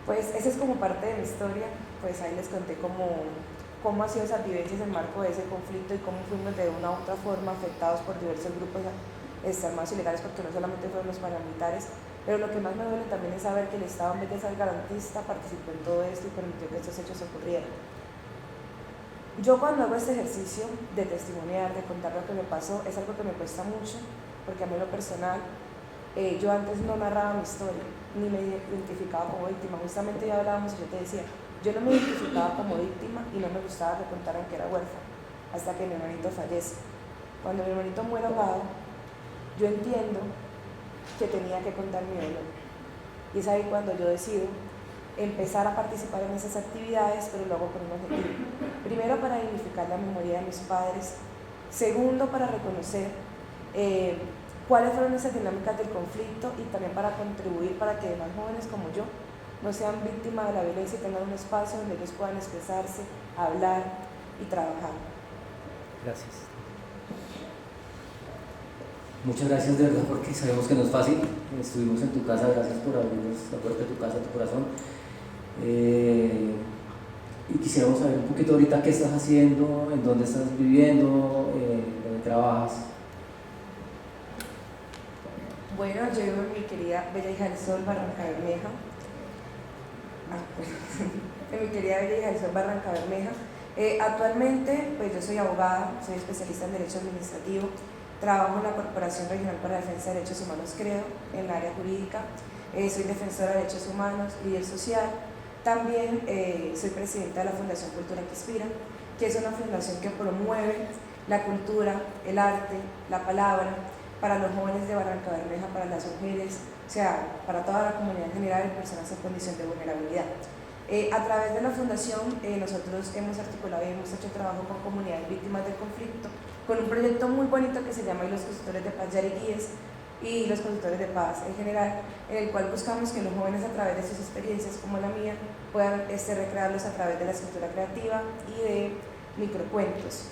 Pues esa es como parte de mi historia. Pues ahí les conté cómo han sido esas vivencias en marco de ese conflicto, y cómo fuimos de una u otra forma afectados por diversos grupos armados ilegales, porque no solamente fueron los paramilitares, pero lo que más me duele también es saber que el Estado, en vez de ser garantista, participó en todo esto y permitió que estos hechos ocurrieran. Yo cuando hago este ejercicio de testimoniar, de contar lo que me pasó, es algo que me cuesta mucho, porque a mí en lo personal, yo antes no narraba mi historia, ni me identificaba como víctima. Justamente ya hablábamos y yo te decía, yo no me identificaba como víctima y no me gustaba que contaran que era huérfana, hasta que mi hermanito fallece. Cuando mi hermanito muere ahogado, yo entiendo que tenía que contar mi dolor. Y es ahí cuando yo decido empezar a participar en esas actividades, pero lo hago con un objetivo. Primero, para dignificar la memoria de mis padres. Segundo, para reconocer cuáles fueron esas dinámicas del conflicto y también para contribuir para que demás jóvenes como yo no sean víctimas de la violencia y tengan un espacio donde ellos puedan expresarse, hablar y trabajar. Gracias. Muchas gracias de verdad, porque sabemos que no es fácil. Estuvimos en tu casa, gracias por abrirnos la puerta de tu casa, tu corazón. Y quisiéramos saber un poquito ahorita qué estás haciendo, en dónde estás viviendo, dónde trabajas. Bueno, yo vivo en mi querida Bella Hija del Sol, Barranca Bermeja. En mi querida Bella Hija del Sol, Barranca Bermeja. Actualmente, pues yo soy abogada, soy especialista en Derecho Administrativo. Trabajo en la Corporación Regional para la Defensa de Derechos Humanos, CREDO, en el área jurídica. Soy defensora de derechos humanos, líder social. También soy presidenta de la Fundación Cultura que Inspira, que es una fundación que promueve la cultura, el arte, la palabra para los jóvenes de Barranca Bermeja, para las mujeres, o sea, para toda la comunidad en general y personas en condición de vulnerabilidad. A través de la fundación nosotros hemos articulado y hemos hecho trabajo con comunidades víctimas del conflicto, con un proyecto muy bonito que se llama Los Constructores de Paz Yari Guíes y los Constructores de Paz en general, en el cual buscamos que los jóvenes a través de sus experiencias como la mía puedan recrearlos a través de la escritura creativa y de microcuentos.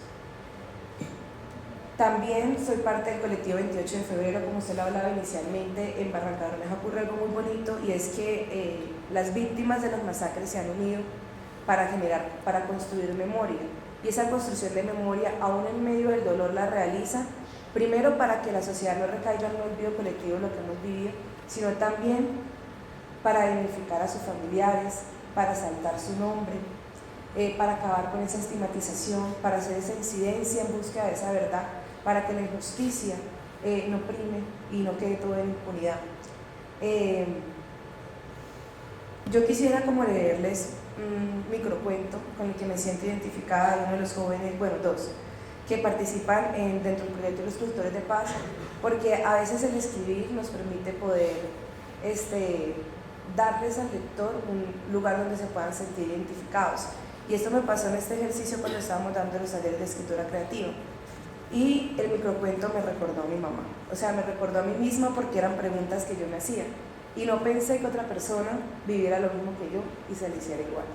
También soy parte del colectivo 28 de febrero, como usted lo hablaba inicialmente. En Barranca Bermeja ocurre algo muy bonito y es que las víctimas de las masacres se han unido para construir memoria, y esa construcción de memoria, aún en medio del dolor, la realiza primero para que la sociedad no recaiga en un olvido colectivo de lo que hemos vivido, sino también para dignificar a sus familiares, para exaltar su nombre, para acabar con esa estigmatización, para hacer esa incidencia en búsqueda de esa verdad, para que la injusticia no prime y no quede todo en impunidad. Yo quisiera como leerles un microcuento con el que me siento identificada de uno de los jóvenes, bueno, dos, que participan dentro del proyecto de los Constructores de Paz, porque a veces el escribir nos permite poder darles al lector un lugar donde se puedan sentir identificados. Y esto me pasó en este ejercicio cuando estábamos dando los talleres de escritura creativa. Y el microcuento me recordó a mi mamá, o sea, me recordó a mí misma porque eran preguntas que yo me hacía. Y no pensé que otra persona viviera lo mismo que yo y se le hiciera igual.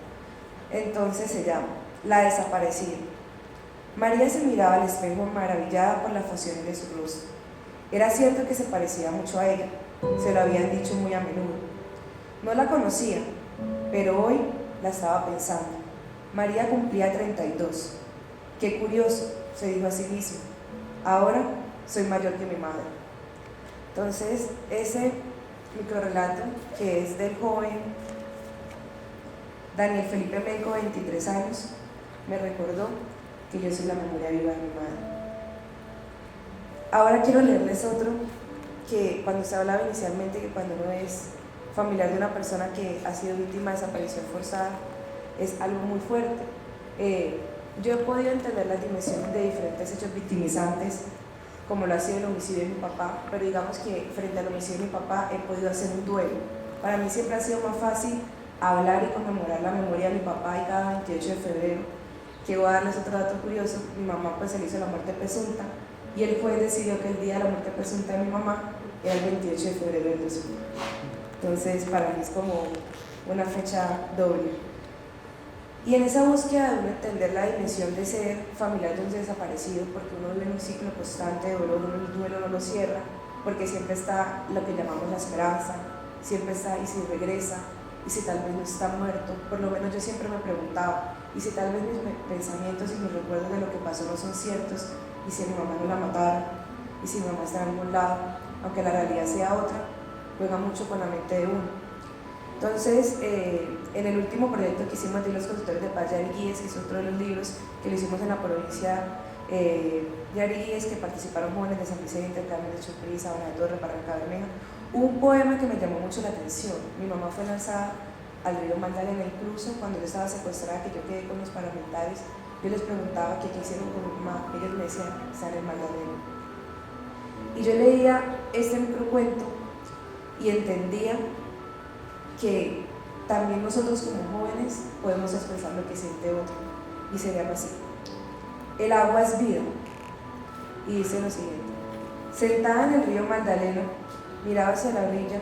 Entonces se llama La Desaparecida. María se miraba al espejo maravillada por las facciones de su rostro. Era cierto que se parecía mucho a ella, se lo habían dicho muy a menudo. No la conocía, pero hoy la estaba pensando. María cumplía 32. Qué curioso, se dijo a sí misma. Ahora soy mayor que mi madre. Entonces, ese microrrelato, que es del joven Daniel Felipe Menco, 23 años, me recordó que yo soy la memoria viva de mi madre. Ahora quiero leerles otro que cuando se hablaba inicialmente que cuando uno es familiar de una persona que ha sido víctima de desaparición forzada es algo muy fuerte. Yo he podido entender las dimensiones de diferentes hechos victimizantes, como lo ha sido el homicidio de mi papá, pero digamos que frente al homicidio de mi papá he podido hacer un duelo. Para mí siempre ha sido más fácil hablar y conmemorar la memoria de mi papá y cada 28 de febrero, que voy a darles otro dato curioso. Mi mamá pues se le hizo la muerte presunta y el juez decidió que el día de la muerte presunta de mi mamá era el 28 de febrero del 2000. Entonces para mí es como una fecha doble. Y en esa búsqueda de uno entender la dimensión de ser familiar de un desaparecido, porque uno vive en un ciclo constante de dolor, uno el duelo no lo cierra, porque siempre está lo que llamamos la esperanza, siempre está y si regresa, y si tal vez no está muerto. Por lo menos yo siempre me preguntaba, y si tal vez mis pensamientos y mis recuerdos de lo que pasó no son ciertos, y si mi mamá no la mataron, y si mi mamá está en algún lado, aunque la realidad sea otra, juega mucho con la mente de uno. Entonces, en el último proyecto que hicimos de los Constructores de Paz Yari Guíes, que es otro de los libros que lo hicimos en la provincia Yari Guíes, que participaron jóvenes de San Vicente, Carmen de Chocrí, Sabana de Torre, Barranca Bermeja, un poema que me llamó mucho la atención. Mi mamá fue lanzada al río Magdalena, incluso cuando yo estaba secuestrada, que yo quedé con los paramilitares, yo les preguntaba qué hicieron con mi mamá, ellos me decían, está en el Magdalena. Y yo leía este microcuento y entendía que también nosotros como jóvenes podemos expresar lo que siente otro, y sería algo así. El agua es vida, y dice lo siguiente: sentada en el río Magdalena, miraba hacia la orilla,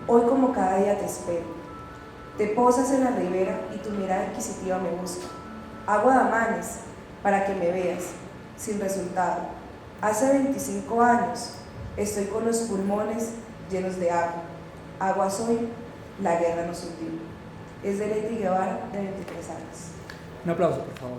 hoy como cada día te espero. Te posas en la ribera y tu mirada inquisitiva me busca. Hago ademanes para que me veas, sin resultado. Hace 25 años estoy con los pulmones llenos de agua. Agua soy, la guerra nos hundió. Es de Leti Guevara, de 23 años. Un aplauso, por favor.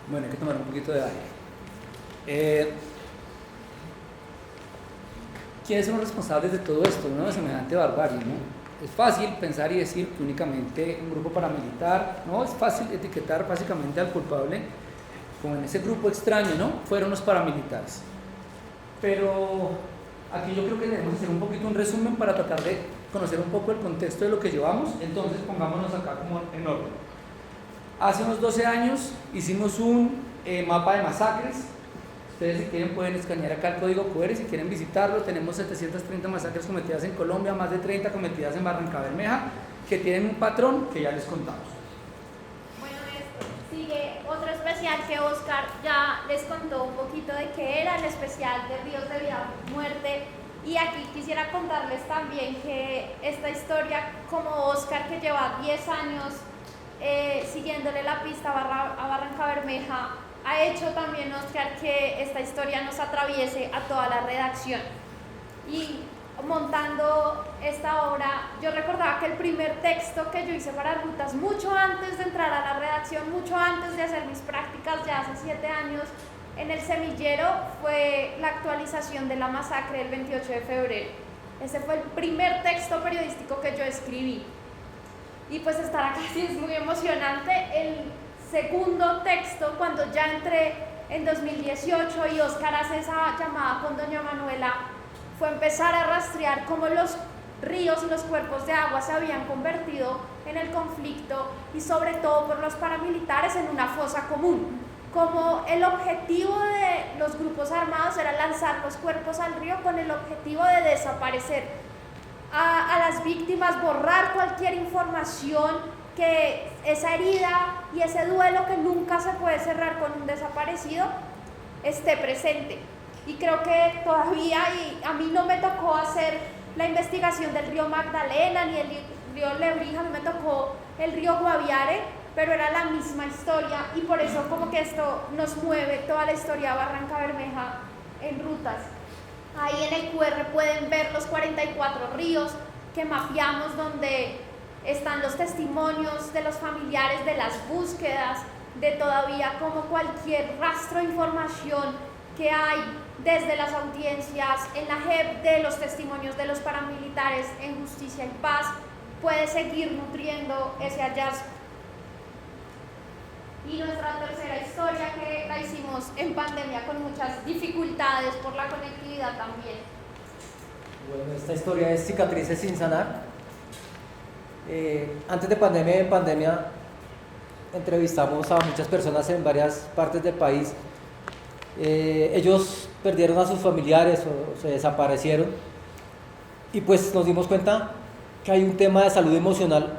Bueno, hay que tomar un poquito de aire. ¿Quiénes son los responsables de todo esto, ¿no? De semejante barbarie, ¿no? Es fácil pensar y decir que únicamente un grupo paramilitar, ¿no? Es fácil etiquetar básicamente al culpable como en ese grupo extraño, ¿no? Fueron los paramilitares. Pero aquí yo creo que debemos hacer un poquito un resumen para tratar de conocer un poco el contexto de lo que llevamos. Entonces pongámonos acá como en orden. Hace unos 12 años hicimos un mapa de masacres. Ustedes, si quieren, pueden escanear acá el código QR si quieren visitarlo. Tenemos 730 masacres cometidas en Colombia, más de 30 cometidas en Barrancabermeja, que tienen un patrón que ya les contamos. Bueno, esto sigue otro especial que Oscar ya les contó un poquito de qué era, el especial de Ríos de Vida y Muerte. Y aquí quisiera contarles también que esta historia, como Oscar, que lleva 10 años siguiéndole la pista a Barrancabermeja, ha hecho también, Oscar, que esta historia nos atraviese a toda la redacción. Y montando esta obra, yo recordaba que el primer texto que yo hice para Rutas, mucho antes de entrar a la redacción, mucho antes de hacer mis prácticas, ya hace 7 años, en El Semillero, fue la actualización de la masacre del 28 de febrero. Ese fue el primer texto periodístico que yo escribí. Y pues estar acá sí es muy emocionante. El segundo texto, cuando ya entré en 2018 y Oscar hace esa llamada con doña Manuela, fue empezar a rastrear cómo los ríos y los cuerpos de agua se habían convertido en el conflicto, y sobre todo por los paramilitares, en una fosa común. Como el objetivo de los grupos armados era lanzar los cuerpos al río con el objetivo de desaparecer a las víctimas, borrar cualquier información, que esa herida y ese duelo que nunca se puede cerrar con un desaparecido esté presente. Y creo que todavía, y a mí no me tocó hacer la investigación del río Magdalena ni el río Lebrija, a mí me tocó el río Guaviare, pero era la misma historia, y por eso como que esto nos mueve toda la historia de Barrancabermeja en Rutas. Ahí en el QR pueden ver los 44 ríos que mapeamos, donde están los testimonios de los familiares de las búsquedas, de todavía como cualquier rastro de información que hay desde las audiencias en la JEP, de los testimonios de los paramilitares en Justicia y Paz, puede seguir nutriendo ese hallazgo. Y nuestra tercera historia, que la hicimos en pandemia con muchas dificultades por la conectividad también. Bueno, esta historia es Cicatrices sin sanar. Antes de pandemia y en pandemia entrevistamos a muchas personas en varias partes del país. Ellos perdieron a sus familiares o se desaparecieron, y pues nos dimos cuenta que hay un tema de salud emocional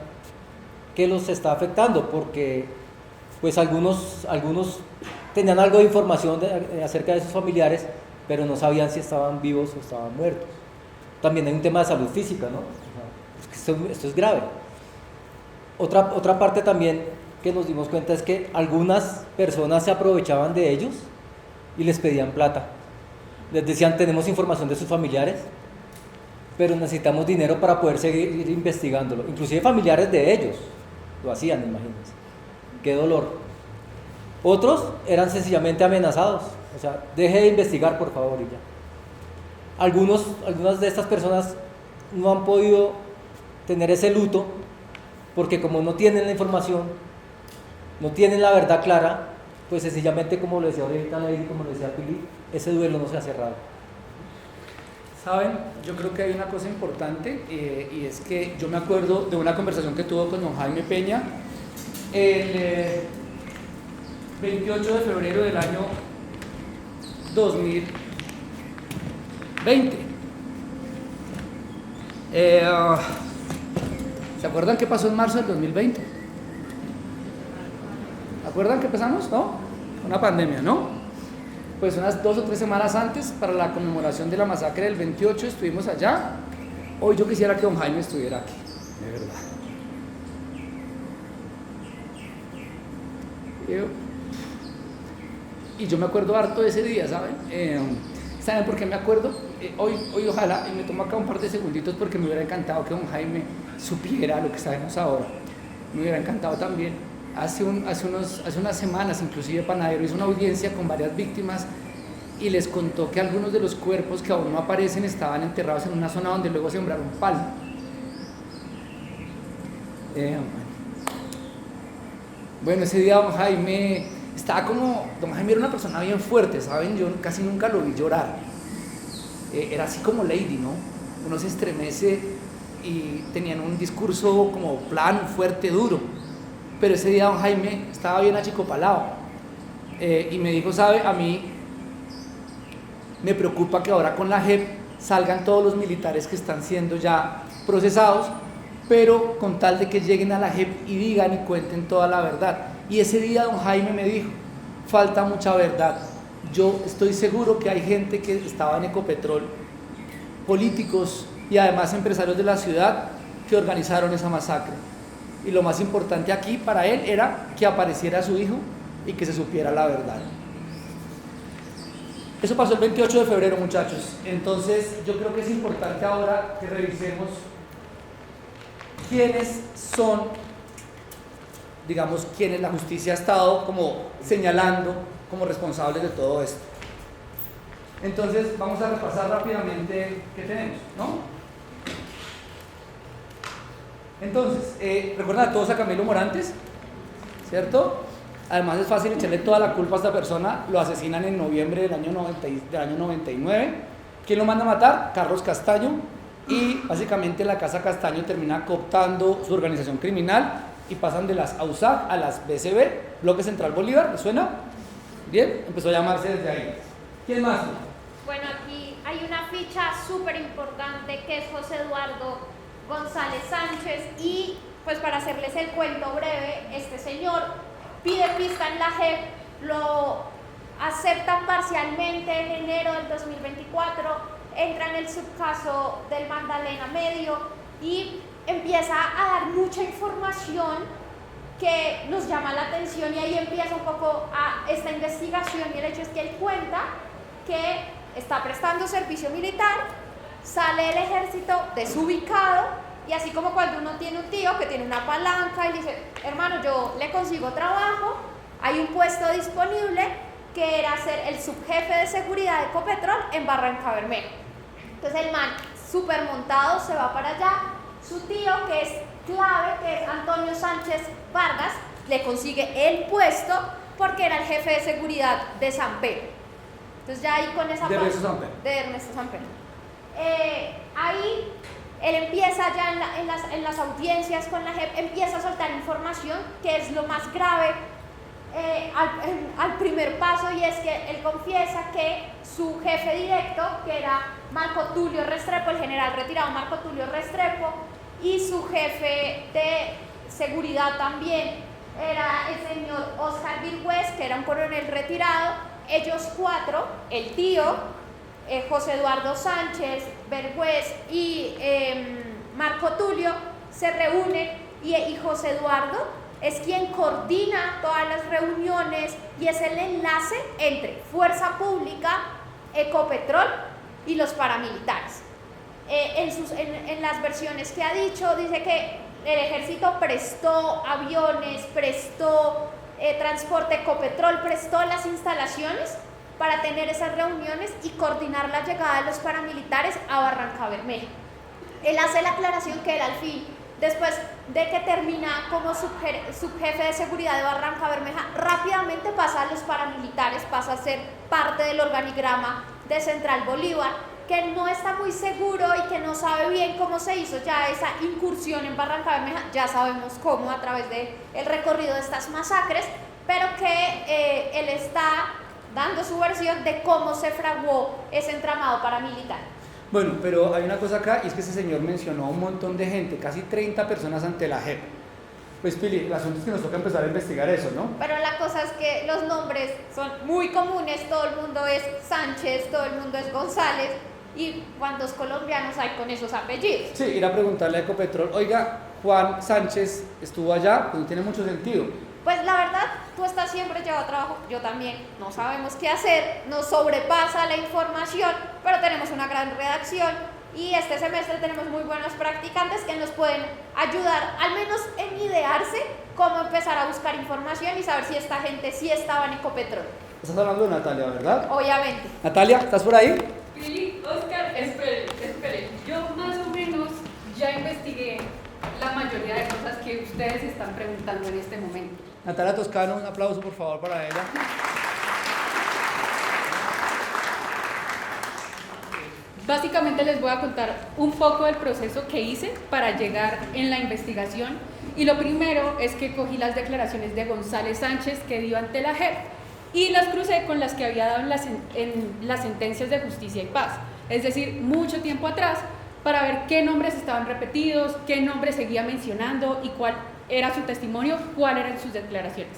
que los está afectando, porque pues algunos tenían algo de información acerca de sus familiares, pero no sabían si estaban vivos o estaban muertos. También hay un tema de salud física, ¿no? O sea, esto es grave. Otra parte también que nos dimos cuenta es que algunas personas se aprovechaban de ellos y les pedían plata. Les decían: tenemos información de sus familiares, pero necesitamos dinero para poder seguir investigándolo. Inclusive familiares de ellos lo hacían, imagínense. Qué dolor. Otros eran sencillamente amenazados. O sea, deje de investigar, por favor, y ya. Algunas de estas personas no han podido tener ese luto porque como no tienen la información, no tienen la verdad clara, pues sencillamente, como lo decía ahorita Lady, como lo decía Pili, ese duelo no se ha cerrado. Saben, yo creo que hay una cosa importante y es que yo me acuerdo de una conversación que tuvo con don Jaime Peña el 28 de febrero del año 2020. ¿Se acuerdan qué pasó en marzo del 2020? ¿Se acuerdan que empezamos? ¿No? Una pandemia, ¿no? Pues unas 2 o 3 semanas antes, para la conmemoración de la masacre del 28, estuvimos allá. Hoy yo quisiera que don Jaime estuviera aquí, de verdad. Y yo me acuerdo harto de ese día, ¿saben? ¿Saben por qué me acuerdo? Hoy ojalá, y me tomo acá un par de segunditos porque me hubiera encantado que don Jaime supiera lo que sabemos ahora. Me hubiera encantado también. Hace unas semanas, inclusive Panadero hizo una audiencia con varias víctimas y les contó que algunos de los cuerpos que aún no aparecen estaban enterrados en una zona donde luego sembraron palma. Bueno, ese día don Jaime don Jaime era una persona bien fuerte, ¿saben? Yo casi nunca lo vi llorar. Era así como Lady, ¿no? Uno se estremece y tenían un discurso como plano, fuerte, duro. Pero ese día don Jaime estaba bien achicopalado y me dijo, ¿sabe? A mí me preocupa que ahora con la JEP salgan todos los militares que están siendo ya procesados, pero con tal de que lleguen a la JEP y digan y cuenten toda la verdad. Y ese día don Jaime me dijo, falta mucha verdad. Yo estoy seguro que hay gente que estaba en Ecopetrol, políticos y además empresarios de la ciudad que organizaron esa masacre. Y lo más importante aquí para él era que apareciera su hijo y que se supiera la verdad. Eso pasó el 28 de febrero, muchachos. Entonces yo creo que es importante ahora que revisemos quiénes son, digamos, quienes la justicia ha estado como señalando como responsables de todo esto. Entonces vamos a repasar rápidamente qué tenemos, ¿no? Entonces, recuerdan a todos a Camilo Morantes, ¿cierto? Además es fácil echarle toda la culpa a esta persona. Lo asesinan en noviembre del año 99. ¿Quién lo manda a matar? Carlos Castaño. Y básicamente la Casa Castaño termina cooptando su organización criminal y pasan de las AUSAC a las BCB, Bloque Central Bolívar. ¿Les suena? Bien, empezó a llamarse desde ahí. ¿Quién más? Bueno, aquí hay una ficha súper importante que es José Eduardo González Sánchez y pues para hacerles el cuento breve, este señor pide pista en la JEP, lo aceptan parcialmente en enero del 2024, entra en el subcaso del Magdalena Medio y empieza a dar mucha información que nos llama la atención y ahí empieza un poco a esta investigación y el hecho es que él cuenta que está prestando servicio militar, sale del ejército desubicado y así como cuando uno tiene un tío que tiene una palanca y dice, hermano, yo le consigo trabajo, hay un puesto disponible que era ser el subjefe de seguridad de Ecopetrol en Barranca Bermeja. Entonces el man súper montado se va para allá, su tío que es clave, que es Antonio Sánchez Vargas, le consigue el puesto porque era el jefe de seguridad de San Pedro. Entonces ya ahí con esa de Ernesto Samper. Ahí él empieza ya en las audiencias con la JEP, empieza a soltar información que es lo más grave al primer paso y es que él confiesa que su jefe directo, que era Marco Tulio Restrepo, el general retirado Marco Tulio Restrepo, y su jefe de seguridad también era el señor Oscar Virgüez, que era un coronel retirado. Ellos cuatro, el tío, José Eduardo Sánchez, Virgüez y Marco Tulio, se reúnen y José Eduardo es quien coordina todas las reuniones y es el enlace entre Fuerza Pública, Ecopetrol y los paramilitares. En las versiones que ha dicho, dice que el ejército prestó aviones, prestó transporte, Ecopetrol prestó las instalaciones para tener esas reuniones y coordinar la llegada de los paramilitares a Barrancabermeja. Él hace la aclaración que él al fin, después de que termina como subjefe de seguridad de Barrancabermeja, rápidamente pasa a los paramilitares, pasa a ser parte del organigrama de Central Bolívar, que no está muy seguro y que no sabe bien cómo se hizo ya esa incursión en Barrancabermeja, ya sabemos cómo a través del recorrido de estas masacres, pero que él está dando su versión de cómo se fraguó ese entramado paramilitar. Bueno, pero hay una cosa acá, y es que ese señor mencionó a un montón de gente, casi 30 personas ante la JEP. Pues Pili, el asunto es que nos toca empezar a investigar eso, ¿no? Pero la cosa es que los nombres son muy comunes, todo el mundo es Sánchez, todo el mundo es González, y ¿cuántos colombianos hay con esos apellidos? Sí, ir a preguntarle a Ecopetrol, oiga, Juan Sánchez estuvo allá, pues no tiene mucho sentido. Pues la verdad, tú estás siempre llevado a trabajo, yo también, no sabemos qué hacer, nos sobrepasa la información, pero tenemos una gran redacción y este semestre tenemos muy buenos practicantes que nos pueden ayudar, al menos en idearse cómo empezar a buscar información y saber si esta gente sí estaba en Ecopetrol. Estás hablando de Natalia, ¿verdad? Obviamente. Natalia, ¿estás por ahí? Sí, Oscar, espere, yo más o menos ya investigué la mayoría de cosas que ustedes están preguntando en este momento. Natalia Toscano, un aplauso por favor para ella. Básicamente les voy a contar un poco del proceso que hice para llegar en la investigación y lo primero es que cogí las declaraciones de González Sánchez que dio ante la JEP y las crucé con las que había dado en las sentencias de Justicia y Paz, es decir, mucho tiempo atrás, para ver qué nombres estaban repetidos, qué nombres seguía mencionando y cuál era su testimonio, cuáles eran sus declaraciones.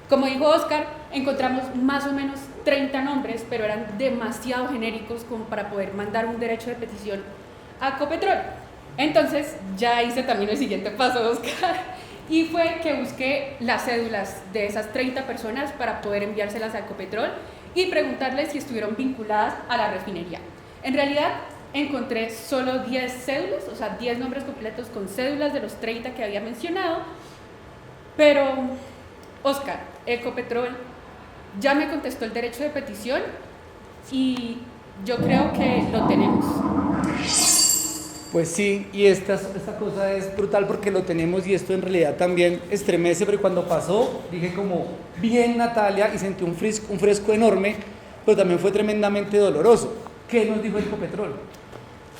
Como dijo Oscar, encontramos más o menos 30 nombres, pero eran demasiado genéricos como para poder mandar un derecho de petición a Ecopetrol. Entonces ya hice también el siguiente paso, Oscar, y fue que busqué las cédulas de esas 30 personas para poder enviárselas a Ecopetrol y preguntarles si estuvieron vinculadas a la refinería. En realidad encontré solo 10 cédulas, o sea 10 nombres completos con cédulas de los 30 que había mencionado, pero Oscar, Ecopetrol ya me contestó el derecho de petición y yo creo que lo tenemos. Pues sí, y esta cosa es brutal porque lo tenemos y esto en realidad también estremece, pero cuando pasó dije como, bien Natalia, y sentí un fresco enorme, pero también fue tremendamente doloroso. ¿Qué nos dijo Ecopetrol?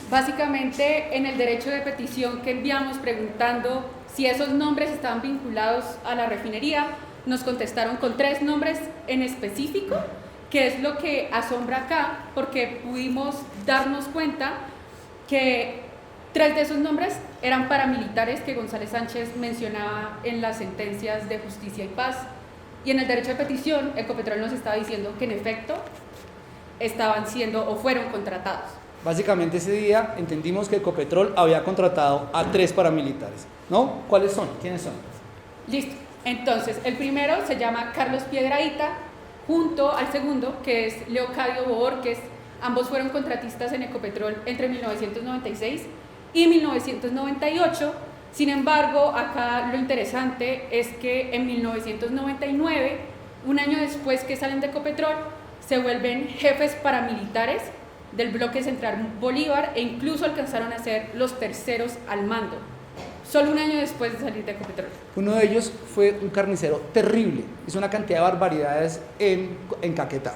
Básicamente en el derecho de petición que enviamos preguntando si esos nombres estaban vinculados a la refinería, nos contestaron con 3 nombres en específico, que es lo que asombra acá, porque pudimos darnos cuenta que 3 de esos nombres eran paramilitares que González Sánchez mencionaba en las sentencias de Justicia y Paz. Y en el derecho de petición, Ecopetrol nos estaba diciendo que en efecto estaban siendo o fueron contratados. Básicamente ese día entendimos que Ecopetrol había contratado a 3 paramilitares, ¿no? ¿Cuáles son? ¿Quiénes son? Listo. Entonces, el primero se llama Carlos Piedrahíta, junto al segundo, que es Leocadio Bohórquez. Ambos fueron contratistas en Ecopetrol entre 1996 y 1998. Sin embargo, acá lo interesante es que en 1999, un año después que salen de Ecopetrol, se vuelven jefes paramilitares del bloque Central Bolívar e incluso alcanzaron a ser los terceros al mando, solo un año después de salir de Ecopetrol. Uno de ellos fue un carnicero terrible, hizo una cantidad de barbaridades en Caquetá.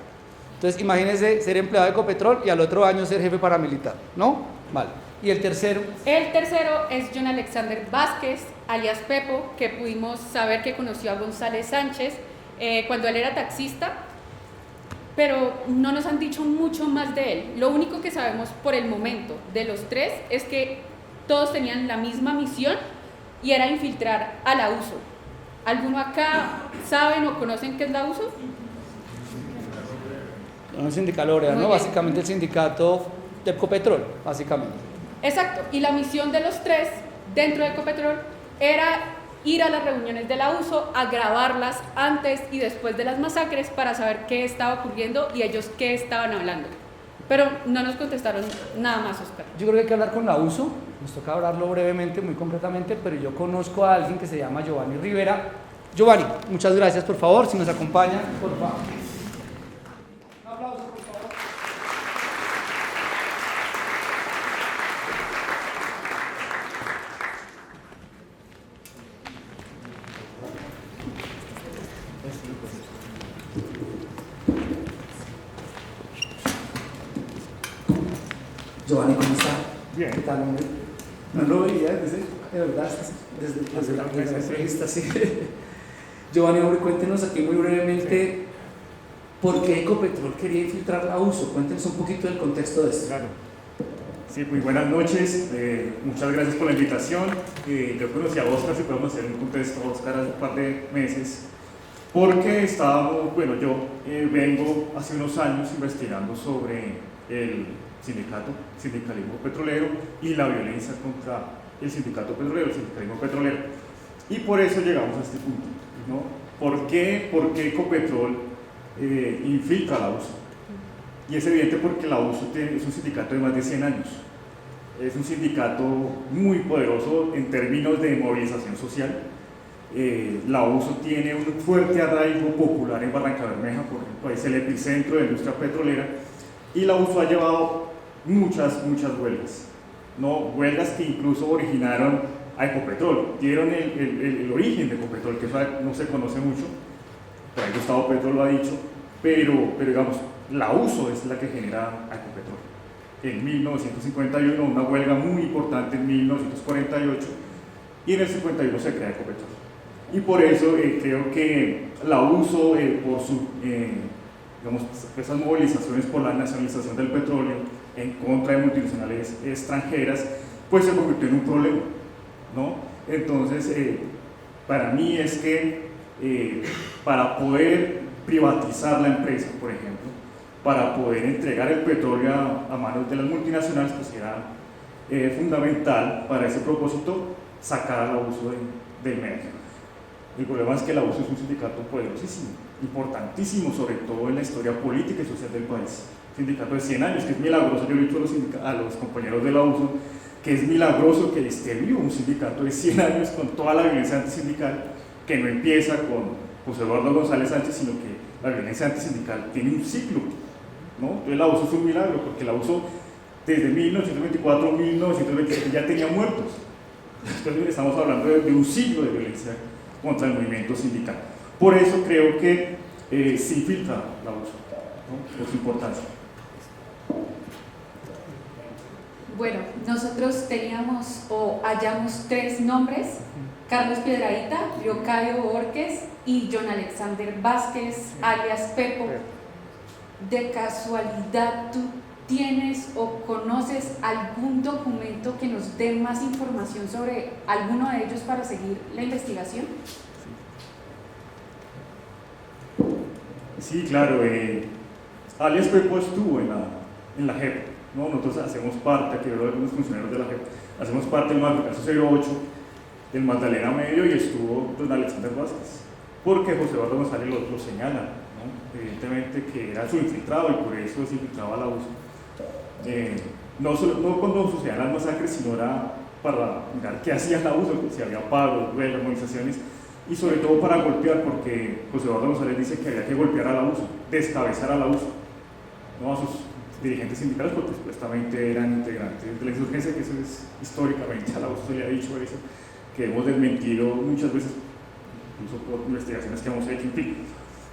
Entonces imagínense ser empleado de Ecopetrol y al otro año ser jefe paramilitar, ¿no? Vale. ¿Y el tercero? El tercero es John Alexander Vázquez, alias Pepo, que pudimos saber que conoció a González Sánchez cuando él era taxista, pero no nos han dicho mucho más de él. Lo único que sabemos por el momento de los 3 es que todos tenían la misma misión y era infiltrar a la USO. ¿Alguno acá saben o conocen qué es la USO? Un sindicato, ¿no? Básicamente el sindicato de Ecopetrol, básicamente. Exacto, y la misión de los 3 dentro de Ecopetrol era ir a las reuniones de la USO, a grabarlas antes y después de las masacres para saber qué estaba ocurriendo y ellos qué estaban hablando. Pero no nos contestaron nada más, Oscar. Yo creo que hay que hablar con la USO, nos toca hablarlo brevemente, muy concretamente, pero yo conozco a alguien que se llama Giovanni Rivera. Giovanni, muchas gracias, por favor, si nos acompaña, por favor. Un aplauso. Giovanni, ¿cómo está? Bien. ¿Qué tal, hombre? No lo veía de verdad, desde la entrevista, sí. Giovanni, hombre, cuéntenos aquí muy brevemente por qué Ecopetrol quería infiltrar la uso. Cuéntenos un poquito del contexto de esto. Claro. Sí, muy buenas noches. Muchas gracias por la invitación. Yo conocí a Oscar, si podemos hacer un contexto, Oscar, hace un par de meses, porque estábamos, bueno, yo vengo hace unos años investigando sobre el sindicalismo petrolero y la violencia contra el sindicato petrolero, el sindicalismo petrolero. Y por eso llegamos a este punto, ¿no? ¿Por qué Ecopetrol infiltra la USO? Y es evidente porque la USO es un sindicato de más de 100 años. Es un sindicato muy poderoso en términos de movilización social. La USO tiene un fuerte arraigo popular en Barrancabermeja, porque es el epicentro de la industria petrolera, y la USO ha llevado muchas huelgas, ¿no? Huelgas que incluso originaron a Ecopetrol, dieron el origen de Ecopetrol, que eso no se conoce mucho, por ahí Gustavo Petro lo ha dicho, pero digamos, la USO es la que genera a Ecopetrol. En 1951, una huelga muy importante en 1948, y en el 51 se crea Ecopetrol. Y por eso creo que la USO, por digamos, esas movilizaciones por la nacionalización del petróleo en contra de multinacionales extranjeras, pues se convirtió en un problema, ¿no? Entonces, para mí es que para poder privatizar la empresa, por ejemplo, para poder entregar el petróleo a manos de las multinacionales, pues era fundamental para ese propósito sacar la USO del medio. El problema es que la USO es un sindicato poderosísimo, importantísimo, sobre todo en la historia política y social del país. Un sindicato de 100 años, que es milagroso. Yo le he dicho a los compañeros de la USO que es milagroso que esté vivo un sindicato de 100 años con toda la violencia antisindical, que no empieza con José Eduardo González Sánchez, sino que la violencia antisindical tiene un ciclo, ¿no? Entonces la USO es un milagro, porque la USO desde 1924 1927 ya tenía muertos. Entonces estamos hablando de un ciclo de violencia contra el movimiento sindical. Por eso creo que se infiltra la USO, ¿no? Por su importancia. Bueno, nosotros teníamos o hallamos 3 nombres: Carlos Piedradita, Leocadio Borges y John Alexander Vázquez, alias Pepo. ¿De casualidad tú tienes o conoces algún documento que nos dé más información sobre alguno de ellos para seguir la investigación? Sí, claro. Alias Pepo estuvo en la JEP, ¿no? Nosotros hacemos parte, aquí veo algunos funcionarios de la JEP, hacemos parte del caso 08, del Magdalena Medio, y estuvo don Alexander Vázquez, porque José Eduardo González lo señala, ¿no? Evidentemente que era su infiltrado y por eso se infiltraba la USO. No cuando sucedían las masacres, sino era para mirar qué hacía la USO, si había pagos, huelgas, movilizaciones, y sobre todo para golpear, porque José Eduardo González dice que había que golpear a la USO, descabezar a la USO, no a sus dirigentes sindicales, porque supuestamente eran integrantes de la insurgencia, que eso es históricamente a la USO se le ha dicho eso, que hemos desmentido muchas veces, incluso por investigaciones que hemos hecho, en fin.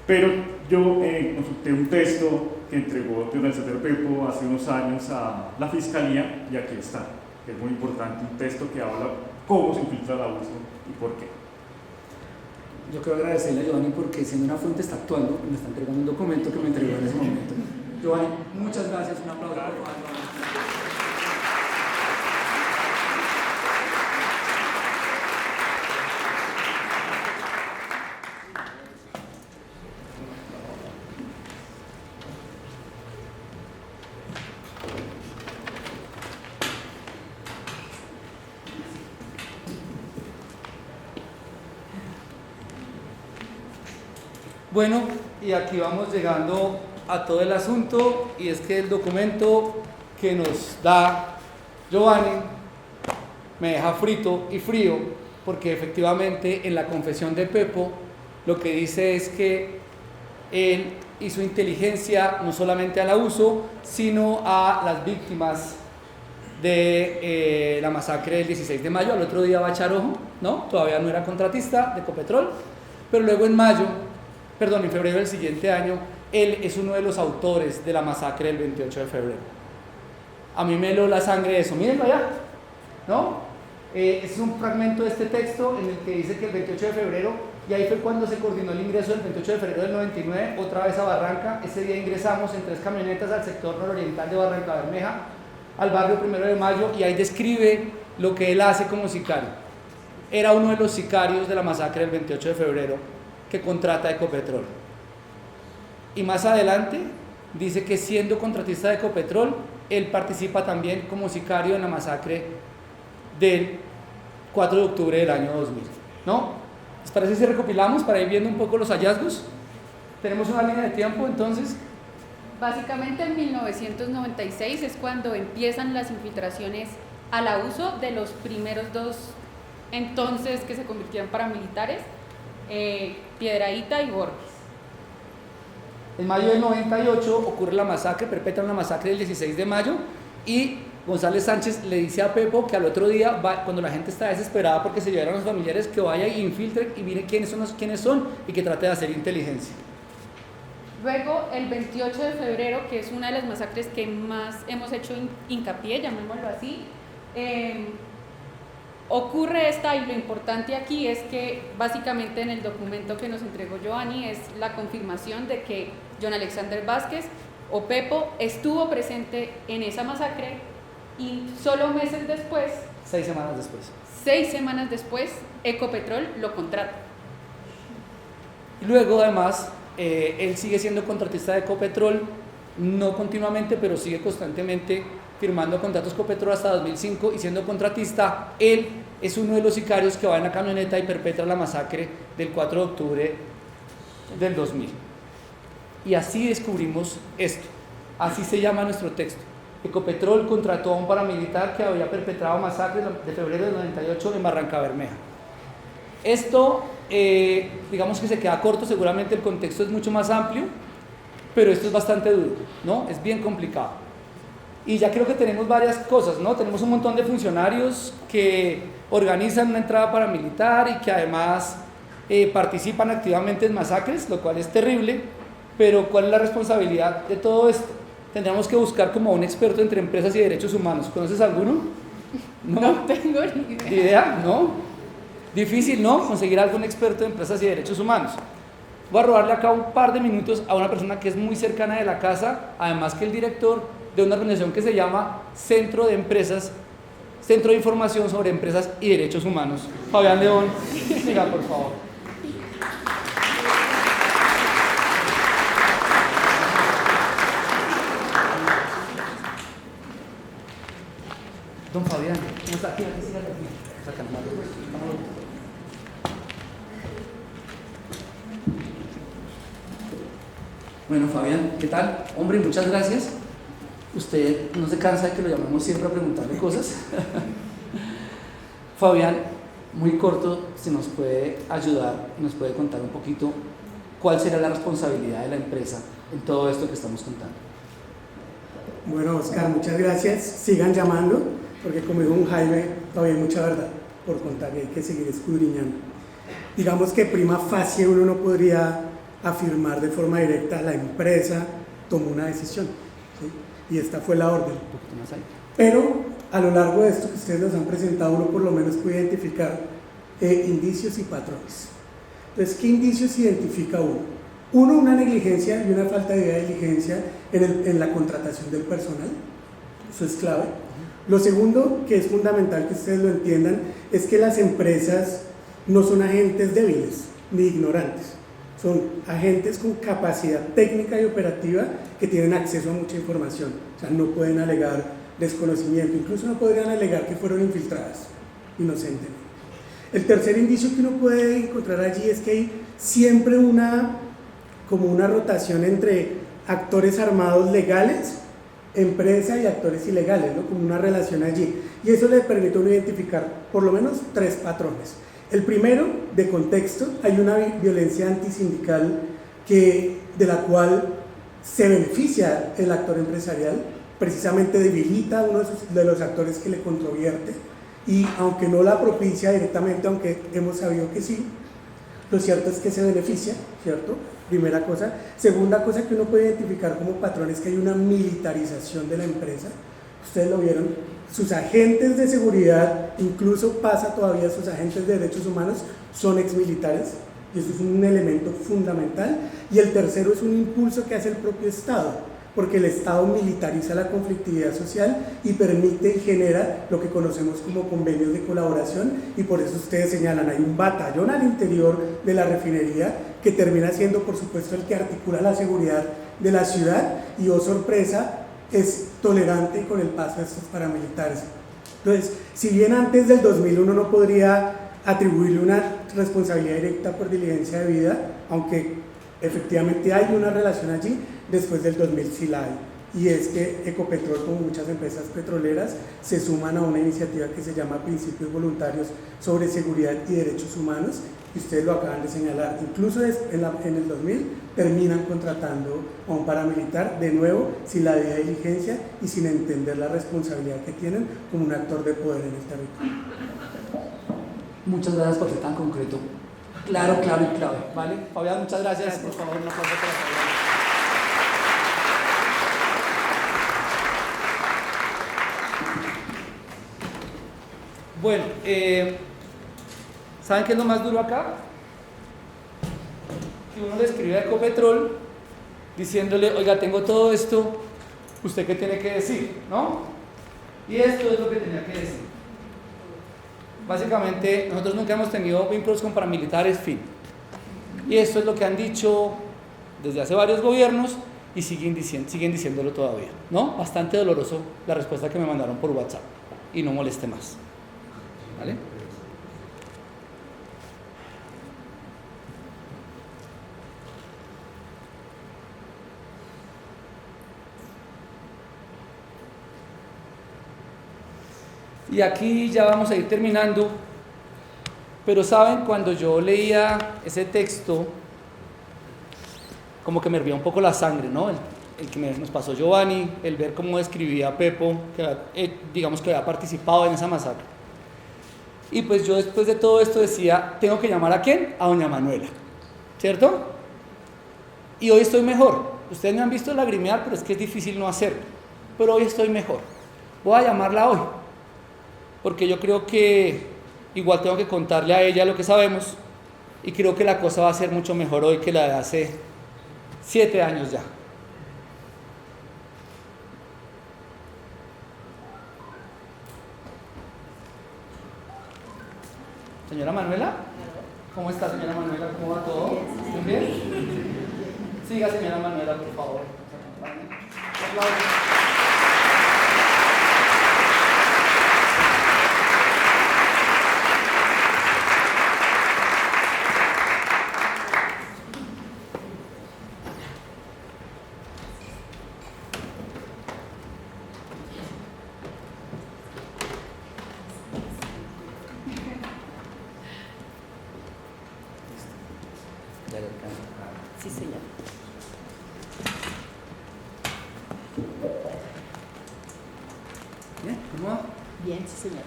Pero yo consulté un texto que entregó don Alexander Pepo hace unos años a la Fiscalía, y aquí está, que es muy importante, un texto que habla cómo se infiltra la USO y por qué. Yo quiero agradecerle a Giovanni porque siendo una fuente está actuando, me está entregando un documento que me entregó en ese momento. Giovanni, muchas gracias, un aplauso por favor. Bueno, y aquí vamos llegando a todo el asunto, y es que el documento que nos da Giovanni me deja frito y frío, porque efectivamente en la confesión de Pepo lo que dice es que él hizo inteligencia no solamente a la USO, sino a las víctimas de la masacre del 16 de mayo. Al otro día va a echar ojo, ¿no? Todavía no era contratista de Ecopetrol, pero luego en febrero del siguiente año, él es uno de los autores de la masacre del 28 de febrero. A mí me heló la sangre eso, mírenlo allá, ¿no? Es un fragmento de este texto en el que dice que el 28 de febrero, y ahí fue cuando se coordinó el ingreso del 28 de febrero del 99, otra vez a Barranca. Ese día ingresamos en 3 camionetas al sector nororiental de Barranca Bermeja, al barrio 1 de Mayo, y ahí describe lo que él hace como sicario. Era uno de los sicarios de la masacre del 28 de febrero que contrata Ecopetrol. Y más adelante dice que siendo contratista de Ecopetrol, él participa también como sicario en la masacre del 4 de octubre del año 2000, ¿no? ¿Les parece si recopilamos para ir viendo un poco los hallazgos? Tenemos una línea de tiempo, entonces. Básicamente en 1996 es cuando empiezan las infiltraciones al abuso de los primeros 2 entonces que se convirtieron paramilitares, Piedrahíta y Borges. En mayo del 98 ocurre la masacre, perpetran la masacre del 16 de mayo y González Sánchez le dice a Pepo que al otro día, cuando la gente está desesperada porque se llevaron a los familiares, que vaya y infiltre y mire quiénes son y que trate de hacer inteligencia. Luego, el 28 de febrero, que es una de las masacres que más hemos hecho hincapié, llamémoslo así, ocurre esta, y lo importante aquí es que básicamente en el documento que nos entregó Giovanni es la confirmación de que John Alexander Vázquez o Pepo estuvo presente en esa masacre, y solo meses después, 6 semanas después, Ecopetrol lo contrata. Y luego además él sigue siendo contratista de Ecopetrol, no continuamente, pero sigue constantemente firmando contratos con Ecopetrol hasta 2005, y siendo contratista, él es uno de los sicarios que va en la camioneta y perpetra la masacre del 4 de octubre del 2000. Y así descubrimos esto, así se llama nuestro texto. Ecopetrol contrató a un paramilitar que había perpetrado masacres de febrero del 98 en Barranca Bermeja. Esto, digamos que se queda corto, seguramente el contexto es mucho más amplio, pero esto es bastante duro, ¿no? Es bien complicado. Y ya creo que tenemos varias cosas, ¿no? Tenemos un montón de funcionarios que organizan una entrada paramilitar y que además participan activamente en masacres, lo cual es terrible, pero ¿cuál es la responsabilidad de todo esto? Tendríamos que buscar como un experto entre empresas y derechos humanos. ¿Conoces alguno? No tengo ni idea. ¿Idea? ¿No? Difícil, ¿no? Conseguir algún experto de empresas y derechos humanos. Voy a robarle acá un par de minutos a una persona que es muy cercana de la casa, además que el director de una organización que se llama Centro de Información sobre Empresas y Derechos Humanos. Fabián León, siga por favor. Don Fabián, ¿cómo está? Aquí. Bueno, Fabián, ¿qué tal? Hombre, muchas gracias. Usted no se cansa de que lo llamemos siempre a preguntarle cosas. Fabián, muy corto, si nos puede ayudar, nos puede contar un poquito cuál será la responsabilidad de la empresa en todo esto que estamos contando. Bueno, Oscar, muchas gracias. Sigan llamando, porque como dijo un Jaime, todavía hay mucha verdad por contar y hay que seguir escudriñando. Digamos que prima facie uno no podría afirmar de forma directa la empresa tomó una decisión, ¿sí? Y esta fue la orden. Pero a lo largo de esto que ustedes nos han presentado, uno por lo menos puede identificar indicios y patrones. Entonces, ¿qué indicios identifica uno? Uno, una negligencia y una falta de diligencia en la contratación del personal. Eso es clave. Lo segundo, que es fundamental que ustedes lo entiendan, es que las empresas no son agentes débiles ni ignorantes. Son agentes con capacidad técnica y operativa que tienen acceso a mucha información. O sea, no pueden alegar desconocimiento, incluso no podrían alegar que fueron infiltradas, inocentemente. El tercer indicio que uno puede encontrar allí es que hay siempre como una rotación entre actores armados legales, empresa y actores ilegales, ¿no? Como una relación allí. Y eso le permite a uno identificar por lo menos 3 patrones. El primero, de contexto, hay una violencia antisindical de la cual se beneficia el actor empresarial, precisamente debilita a uno de los actores que le controvierte, y aunque no la propicia directamente, aunque hemos sabido que sí, lo cierto es que se beneficia, ¿cierto? Primera cosa. Segunda cosa que uno puede identificar como patrón es que hay una militarización de la empresa, ustedes lo vieron, sus agentes de seguridad, incluso pasa todavía, sus agentes de derechos humanos son exmilitares, y eso es un elemento fundamental. Y el tercero es un impulso que hace el propio Estado, porque el Estado militariza la conflictividad social y permite y genera lo que conocemos como convenios de colaboración, y por eso ustedes señalan, hay un batallón al interior de la refinería que termina siendo, por supuesto, el que articula la seguridad de la ciudad, y oh sorpresa, es tolerante con el paso de estos paramilitares. Entonces, si bien antes del 2001 no podría atribuirle una responsabilidad directa por diligencia de vida, aunque efectivamente hay una relación allí, después del 2000 sí la hay, y es que Ecopetrol, como muchas empresas petroleras, se suman a una iniciativa que se llama Principios Voluntarios sobre Seguridad y Derechos Humanos, y ustedes lo acaban de señalar, incluso en el 2000 terminan contratando a un paramilitar, de nuevo, sin la debida diligencia y sin entender la responsabilidad que tienen como un actor de poder en el territorio. Muchas gracias por ser tan concreto. Claro y clave, ¿vale? Fabián, muchas gracias. Por favor, un aplauso para Fabián. Bueno, ¿saben qué es lo más duro acá? Que uno le escribe a Ecopetrol diciéndole, oiga, tengo todo esto, ¿usted qué tiene que decir? ¿No? Y esto es lo que tenía que decir. Básicamente, nosotros nunca hemos tenido vínculos con paramilitares, fin. Y esto es lo que han dicho desde hace varios gobiernos y siguen diciéndolo todavía, ¿no? Bastante doloroso la respuesta que me mandaron por WhatsApp, y no moleste más, ¿vale? Y aquí ya vamos a ir terminando, pero saben, cuando yo leía ese texto, como que me hervía un poco la sangre, ¿no? El que nos pasó Giovanni, el ver cómo describía Pepo, que digamos que había participado en esa masacre. Y pues yo después de todo esto decía, ¿tengo que llamar a quién? A doña Manuela, ¿cierto? Y hoy estoy mejor. Ustedes me han visto lagrimear, pero es que es difícil no hacerlo. Pero hoy estoy mejor. Voy a llamarla hoy, porque yo creo que igual tengo que contarle a ella lo que sabemos, y creo que la cosa va a ser mucho mejor hoy que la de hace 7 años ya. Señora Manuela, ¿cómo está, señora Manuela? ¿Cómo va todo? ¿Están bien? Siga, señora Manuela, por favor. Sí, señor. ¿Bien? ¿Cómo va? Bien, sí, señor.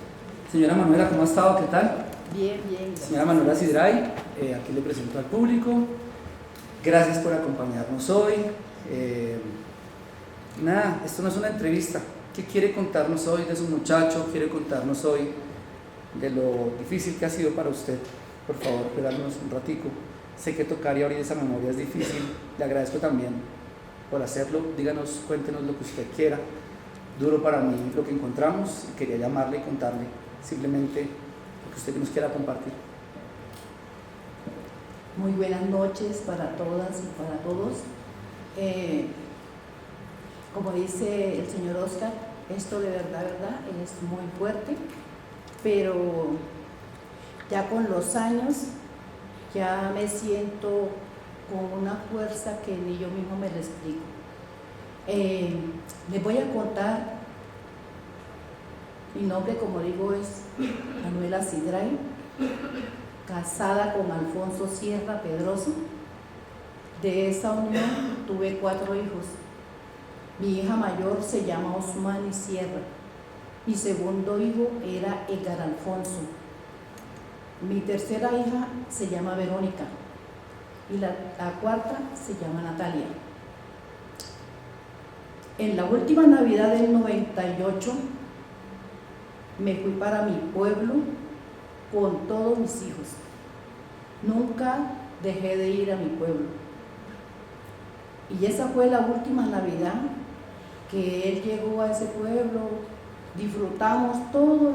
Señora Manuela, ¿cómo ha estado? ¿Qué tal? Bien, bien. Señora Manuela Sidray, aquí le presento al público. Gracias por acompañarnos hoy. Nada, esto no es una entrevista. ¿Qué quiere contarnos hoy de su muchacho? ¿Quiere contarnos hoy de lo difícil que ha sido para usted? Por favor, esperarnos un ratico. Sé que tocar y abrir esa memoria es difícil. Le agradezco también por hacerlo. Díganos, cuéntenos lo que usted quiera. Duro para mí lo que encontramos, y quería llamarle y contarle simplemente lo que usted nos quiera compartir. Muy buenas noches para todas y para todos. Como dice el señor Oscar, esto de verdad es muy fuerte, pero ya con los años ya me siento con una fuerza que ni yo mismo me lo explico. Les voy a contar, mi nombre, como digo, es Manuela Sidray, casada con Alfonso Sierra Pedroso. De esa unión tuve 4 hijos. Mi hija mayor se llama Osmani Sierra. Mi segundo hijo era Edgar Alfonso. Mi tercera hija se llama Verónica y la cuarta se llama Natalia. En la última Navidad del 98 me fui para mi pueblo con todos mis hijos. Nunca dejé de ir a mi pueblo. Y esa fue la última Navidad que él llegó a ese pueblo. Disfrutamos todo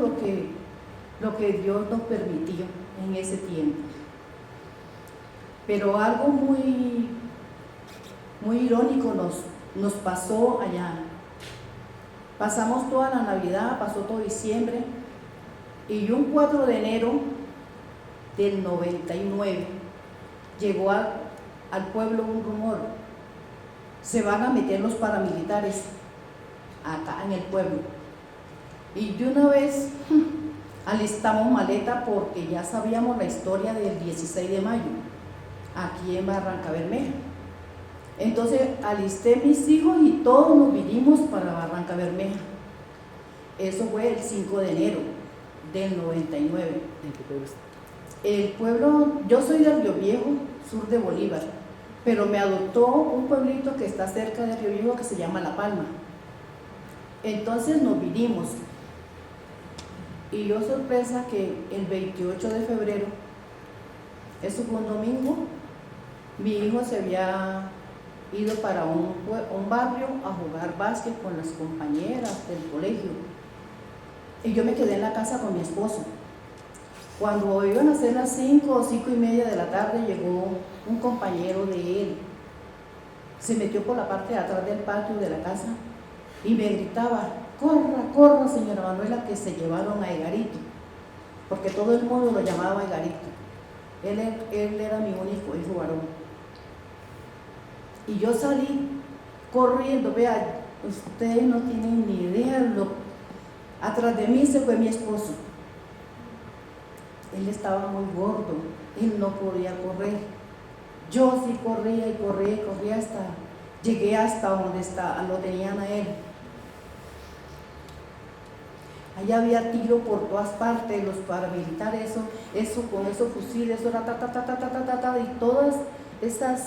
lo que Dios nos permitió en ese tiempo. Pero algo muy irónico nos pasó allá. Pasamos toda la Navidad, pasó todo diciembre, y un 4 de enero del 99 llegó al pueblo un rumor: se van a meter los paramilitares acá en el pueblo. Y de una vez alistamos maleta porque ya sabíamos la historia del 16 de mayo, aquí en Barrancabermeja. Entonces alisté mis hijos y todos nos vinimos para Barrancabermeja. Eso fue el 5 de enero del 99. ¿En qué pueblo está? El pueblo, yo soy del Río Viejo, sur de Bolívar, pero me adoptó un pueblito que está cerca de Río Viejo que se llama La Palma. Entonces nos vinimos. Y yo, sorpresa, que el 28 de febrero, eso fue un domingo, mi hijo se había ido para un barrio a jugar básquet con las compañeras del colegio. Y yo me quedé en la casa con mi esposo. Cuando iban a ser las 5 o 5 y media de la tarde, llegó un compañero de él. Se metió por la parte de atrás del patio de la casa y me gritaba: corra, corra, señora Manuela, que se llevaron a Egarito, porque todo el mundo lo llamaba Egarito. Él era mi único hijo varón. Y yo salí corriendo, vea, ustedes no tienen ni idea, atrás de mí se fue mi esposo. Él estaba muy gordo, él no podía correr. Yo sí corría y corría y corría llegué hasta donde lo tenían a él. Allá había tiro por todas partes, los paramilitares, eso con esos fusiles, eso era y todas esas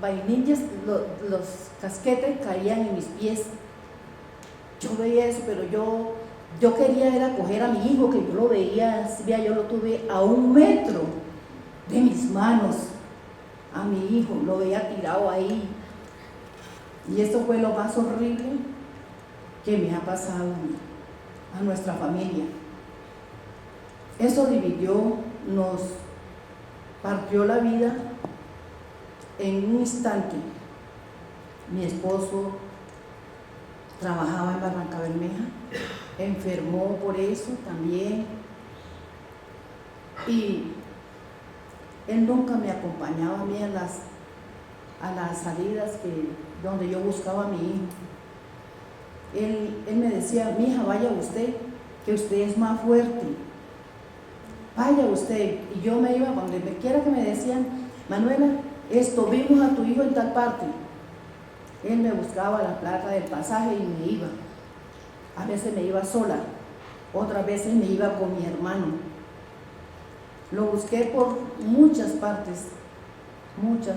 vainillas, los casquetes caían en mis pies. Yo veía eso, pero yo quería era coger a mi hijo, que yo lo veía, yo lo tuve a 1 metro de mis manos, a mi hijo, lo veía tirado ahí. Y eso fue lo más horrible que me ha pasado a nuestra familia. Eso dividió, nos partió la vida en un instante. Mi esposo trabajaba en Barrancabermeja, enfermó por eso también, y él nunca me acompañaba a mí a las salidas donde yo buscaba a mi hijo. Él me decía: mi hija, vaya usted, que usted es más fuerte, vaya usted. Y yo me iba donde quiera que me decían: Manuela, vimos a tu hijo en tal parte. Él me buscaba la plata del pasaje y me iba. A veces me iba sola, otras veces me iba con mi hermano. Lo busqué por muchas partes, muchas.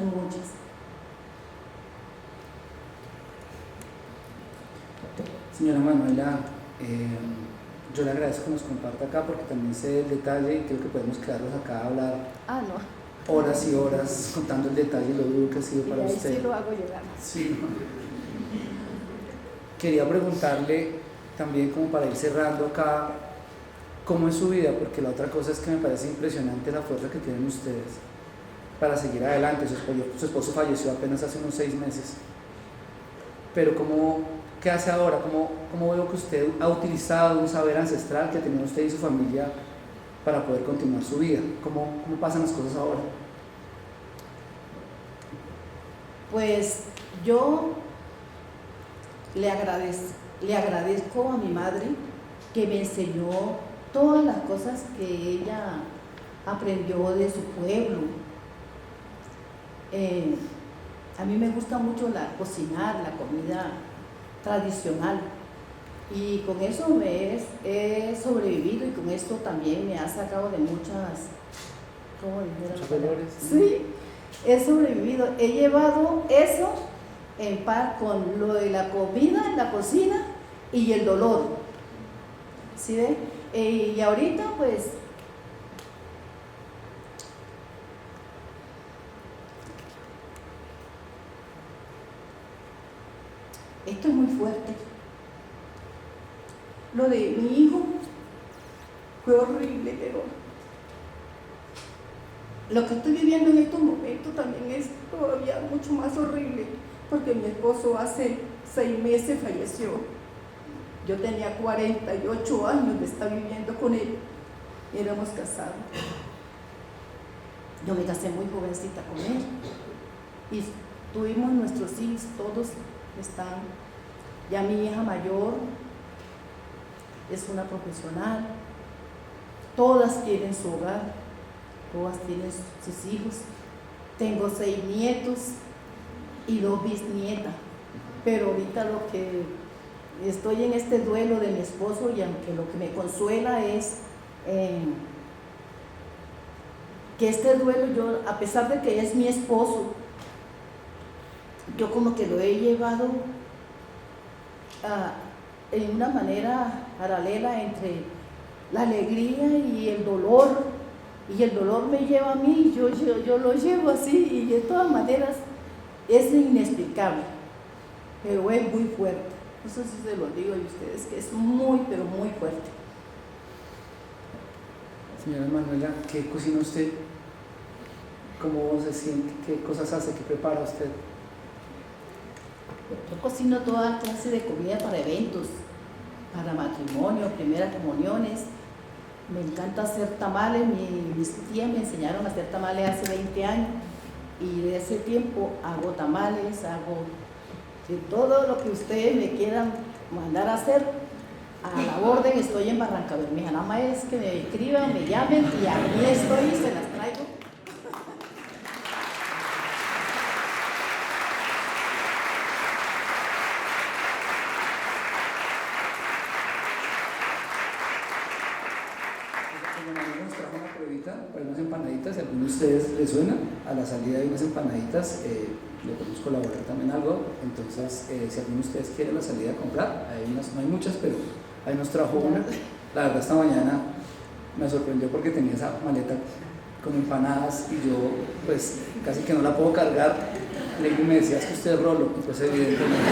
Señora Manuela, yo le agradezco que nos comparta acá, porque también sé el detalle y creo que podemos quedarnos acá a hablar horas y horas contando el detalle y lo duro que ha sido para usted. Sí, lo hago llegar. Sí. Quería preguntarle también, como para ir cerrando acá, ¿cómo es su vida? Porque la otra cosa es que me parece impresionante la fuerza que tienen ustedes para seguir adelante. Su esposo falleció apenas hace unos 6 meses. Pero ¿qué hace ahora? ¿Cómo veo que usted ha utilizado un saber ancestral que tenía usted y su familia para poder continuar su vida? ¿Cómo pasan las cosas ahora? Pues yo le agradezco a mi madre, que me enseñó todas las cosas que ella aprendió de su pueblo. A mí me gusta mucho cocinar la comida tradicional, y con eso he sobrevivido, y con esto también me ha sacado de muchas dolores. Sí, he sobrevivido, he llevado eso en par con lo de la comida en la cocina y el dolor. ¿Sí ve? Y ahorita pues esto es muy fuerte. Lo de mi hijo fue horrible, pero lo que estoy viviendo en estos momentos también es todavía mucho más horrible, porque mi esposo hace 6 meses falleció. Yo tenía 48 años de estar viviendo con él y éramos casados. Yo me casé muy jovencita con él y tuvimos nuestros hijos, todos están. Ya mi hija mayor es una profesional, todas tienen su hogar, todas tienen sus hijos. Tengo 6 nietos y 2 bisnietas, pero ahorita lo que estoy en este duelo de mi esposo, y aunque lo que me consuela es que este duelo, yo, a pesar de que es mi esposo, yo como que lo he llevado en una manera paralela entre la alegría y el dolor me lleva a mí, yo lo llevo así, y de todas maneras es inexplicable, pero es muy fuerte. Eso sí se lo digo a ustedes, que es muy, pero muy fuerte. Señora Manuela, ¿qué cocina usted? ¿Cómo se siente? ¿Qué cosas hace? ¿Qué prepara usted? Yo cocino toda clase de comida para eventos, para matrimonio, primeras comuniones. Me encanta hacer tamales. Mis tías me enseñaron a hacer tamales hace 20 años y de ese tiempo hago tamales, hago de todo lo que ustedes me quieran mandar a hacer. A la orden, estoy en Barranca Bermeja. Nada más es que me escriban, me llamen y aquí estoy y se las traigo. Nos trajo una pruebita para unas empanaditas, si a alguno de ustedes les suena, a la salida hay unas empanaditas, le podemos colaborar también algo, entonces si alguno de ustedes quiere a la salida a comprar, no hay muchas, pero ahí nos trajo una. La verdad esta mañana me sorprendió porque tenía esa maleta con empanadas y yo pues casi que no la puedo cargar. Y me decía, es que usted es Rolo, y pues evidentemente.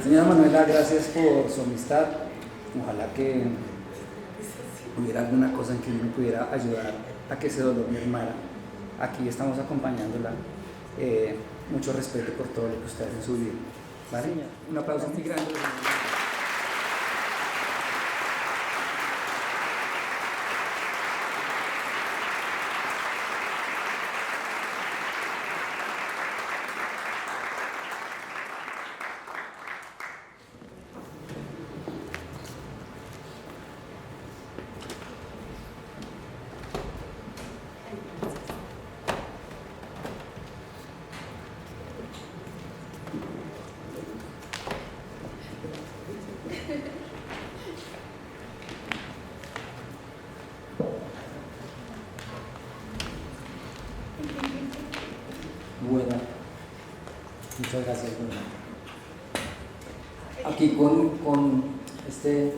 Señora Manuela, gracias por su amistad. Ojalá que hubiera alguna cosa en que uno pudiera ayudar a que ese dolor mermara. Aquí estamos acompañándola. Mucho respeto por todo lo que usted hace en su vida. ¿Vale? Un aplauso muy grande. Buena. Muchas gracias. Aquí con este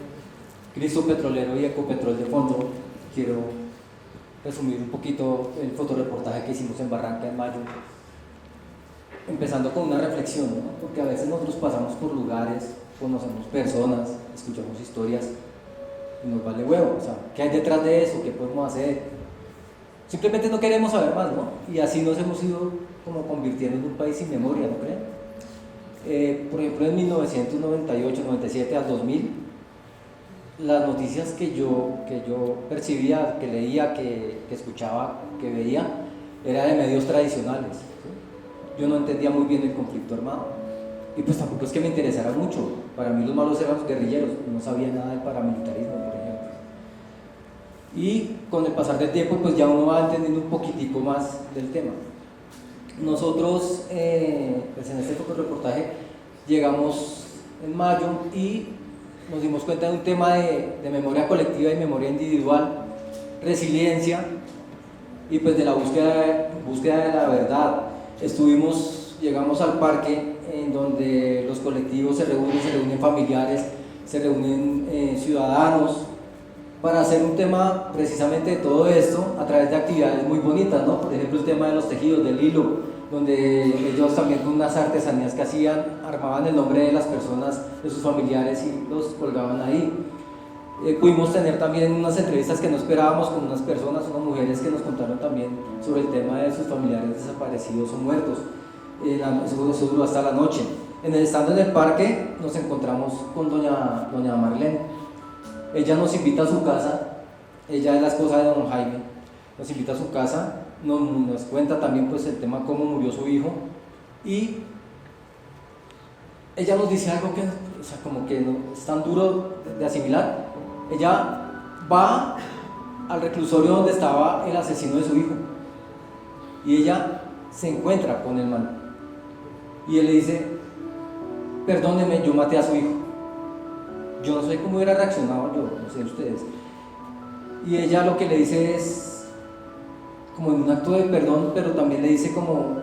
Cristo Petrolero y Ecopetrol de fondo, quiero resumir un poquito el fotoreportaje que hicimos en Barranca en mayo, empezando con una reflexión, ¿no? Porque a veces nosotros pasamos por lugares, conocemos personas, escuchamos historias y nos vale huevo, o sea, ¿qué hay detrás de eso? ¿Qué podemos hacer? Simplemente no queremos saber más, ¿no? Y así nos hemos ido como convirtiendo en un país sin memoria, ¿no creen? Por ejemplo, en 1998, 97 al 2000, las noticias que yo percibía, que leía, que escuchaba, que veía, era de medios tradicionales, ¿sí? Yo no entendía muy bien el conflicto armado y pues tampoco es que me interesara mucho. Para mí los malos eran los guerrilleros, no sabía nada del paramilitarismo, por ejemplo. Y con el pasar del tiempo pues ya uno va entendiendo un poquitico más del tema. Nosotros pues en este fotoreportaje llegamos en mayo y nos dimos cuenta de un tema de memoria colectiva y memoria individual, resiliencia y pues de la búsqueda de la verdad, llegamos al parque en donde los colectivos se reúnen familiares, se reúnen ciudadanos, para hacer un tema precisamente de todo esto a través de actividades muy bonitas, ¿no? Por ejemplo, el tema de los tejidos, del hilo, donde ellos también con unas artesanías que hacían, armaban el nombre de las personas, de sus familiares y los colgaban ahí. Pudimos tener también unas entrevistas que no esperábamos con unas personas, unas mujeres que nos contaron también sobre el tema de sus familiares desaparecidos o muertos. Eso duró hasta la noche. Estando en el parque nos encontramos con doña Marlene. Ella nos invita a su casa, ella es la esposa de don Jaime, nos invita a su casa, nos cuenta también pues el tema cómo murió su hijo, y ella nos dice algo que, o sea, como que no, es tan duro de asimilar. Ella va al reclusorio donde estaba el asesino de su hijo y ella se encuentra con el man y él le dice: perdóneme, yo maté a su hijo. Yo no sé cómo hubiera reaccionado yo, no sé ustedes. Y ella lo que le dice es como en un acto de perdón, pero también le dice como: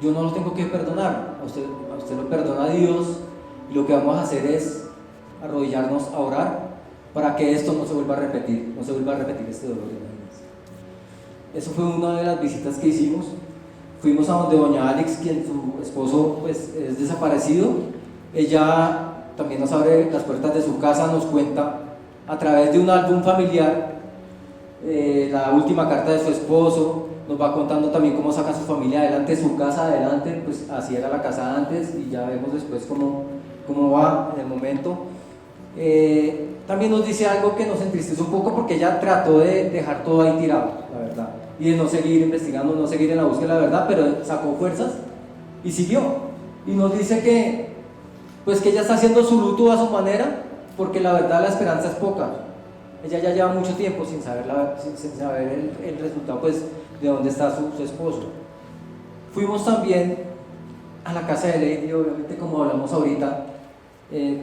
yo no lo tengo que perdonar, a usted lo perdona a Dios, y lo que vamos a hacer es arrodillarnos a orar para que esto no se vuelva a repetir, este dolor. Eso fue una de las visitas que hicimos. Fuimos a donde doña Alex, quien su esposo pues es desaparecido. Ella también nos abre las puertas de su casa, nos cuenta a través de un álbum familiar la última carta de su esposo, nos va contando también cómo saca su familia adelante, su casa adelante, pues así era la casa antes y ya vemos después cómo va en el momento. También nos dice algo que nos entristece un poco porque ella trató de dejar todo ahí tirado, la verdad, y de no seguir investigando, no seguir en la búsqueda de la verdad, pero sacó fuerzas y siguió, y nos dice que ella está haciendo su luto a su manera, porque la verdad la esperanza es poca. Ella ya lleva mucho tiempo sin saber el resultado pues, de dónde está su esposo. Fuimos también a la casa de Lady, obviamente como hablamos ahorita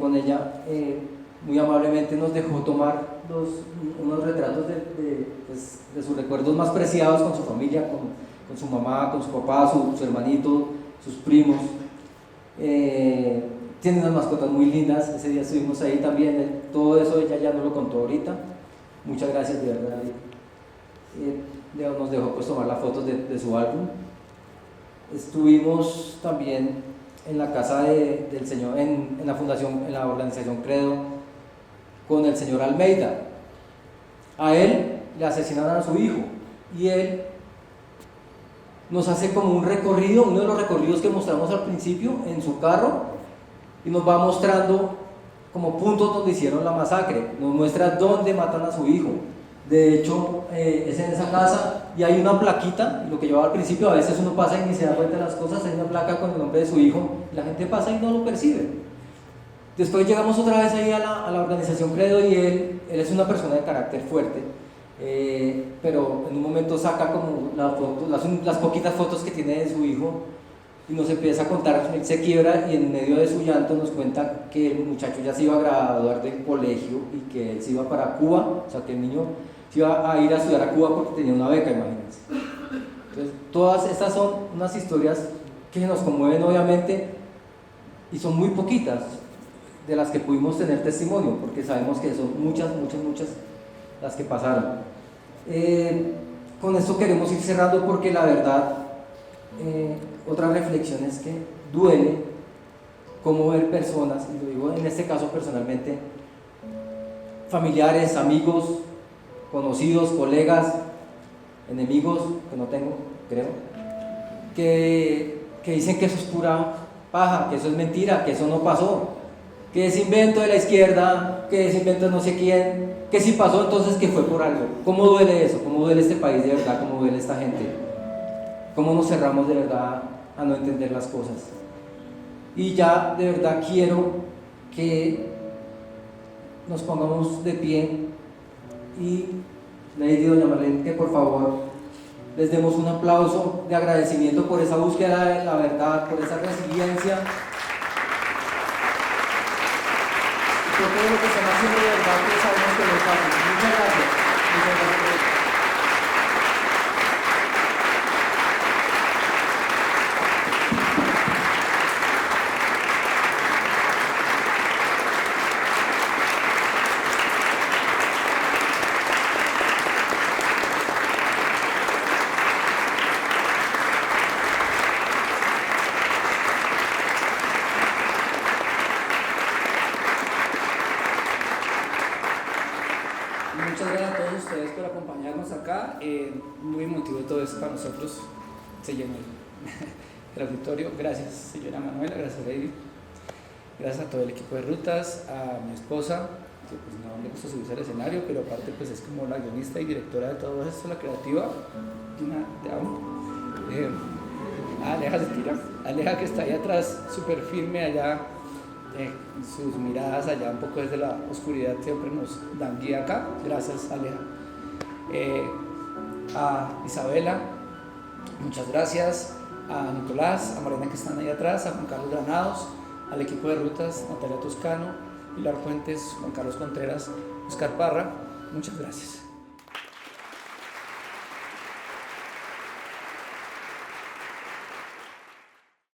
con ella, muy amablemente nos dejó tomar unos retratos de sus recuerdos más preciados con su familia, con su mamá, con su papá, su hermanito, sus primos. Tiene unas mascotas muy lindas, ese día estuvimos ahí también, todo eso ella ya no lo contó ahorita. Muchas gracias de verdad. Nos dejó pues tomar las fotos de su álbum. Estuvimos también en la casa del señor, en la fundación, en la organización Credo, con el señor Almeida. A él le asesinaron a su hijo y él nos hace como un recorrido, uno de los recorridos que mostramos al principio en su carro, y nos va mostrando como puntos donde hicieron la masacre, nos muestra dónde matan a su hijo. De hecho, es en esa casa y hay una plaquita, lo que llevaba al principio, a veces uno pasa y ni se da cuenta de las cosas, hay una placa con el nombre de su hijo, y la gente pasa y no lo percibe. Después llegamos otra vez ahí a la organización Credo y él es una persona de carácter fuerte, pero en un momento saca como las poquitas fotos que tiene de su hijo y nos empieza a contar, él se quiebra y en medio de su llanto nos cuenta que el muchacho ya se iba a graduar del colegio y que él se iba para Cuba, o sea que el niño se iba a ir a estudiar a Cuba porque tenía una beca, imagínense. Entonces todas estas son unas historias que nos conmueven obviamente y son muy poquitas de las que pudimos tener testimonio, porque sabemos que son muchas las que pasaron. Con esto queremos ir cerrando porque la verdad, otra reflexión es que duele cómo ver personas, y lo digo en este caso personalmente, familiares, amigos, conocidos, colegas, enemigos, que no tengo, creo, que dicen que eso es pura paja, que eso es mentira, que eso no pasó, que es invento de la izquierda, que es invento de no sé quién, que si pasó entonces que fue por algo. ¿Cómo duele eso? ¿Cómo duele este país de verdad? ¿Cómo duele esta gente? ¿Cómo nos cerramos de verdad a no entender las cosas? Y ya de verdad quiero que nos pongamos de pie y le digo a doña Marlene que por favor les demos un aplauso de agradecimiento por esa búsqueda de la verdad, por esa resiliencia, por todo lo que están haciendo de verdad, que sabemos que no es fácil. Muchas gracias. Muchas gracias. Muchas gracias a todos ustedes por acompañarnos acá. Muy emotivo todo esto para nosotros. Se llenó el auditorio. Gracias, señora Manuela. Gracias, Lady. Gracias a todo el equipo de rutas, a mi esposa, que pues no le gusta subirse al escenario, pero aparte pues es como la guionista y directora de todo esto, la creativa. Te amo. Aleja se tira. Aleja, que está ahí atrás, súper firme allá. Sus miradas allá un poco desde la oscuridad siempre nos dan guía acá. Gracias, Aleja. A Isabela, muchas gracias. A Nicolás, a Mariana, que están ahí atrás, a Juan Carlos Granados, al equipo de rutas, Natalia Toscano, Pilar Fuentes, Juan Carlos Contreras, Oscar Parra, muchas gracias.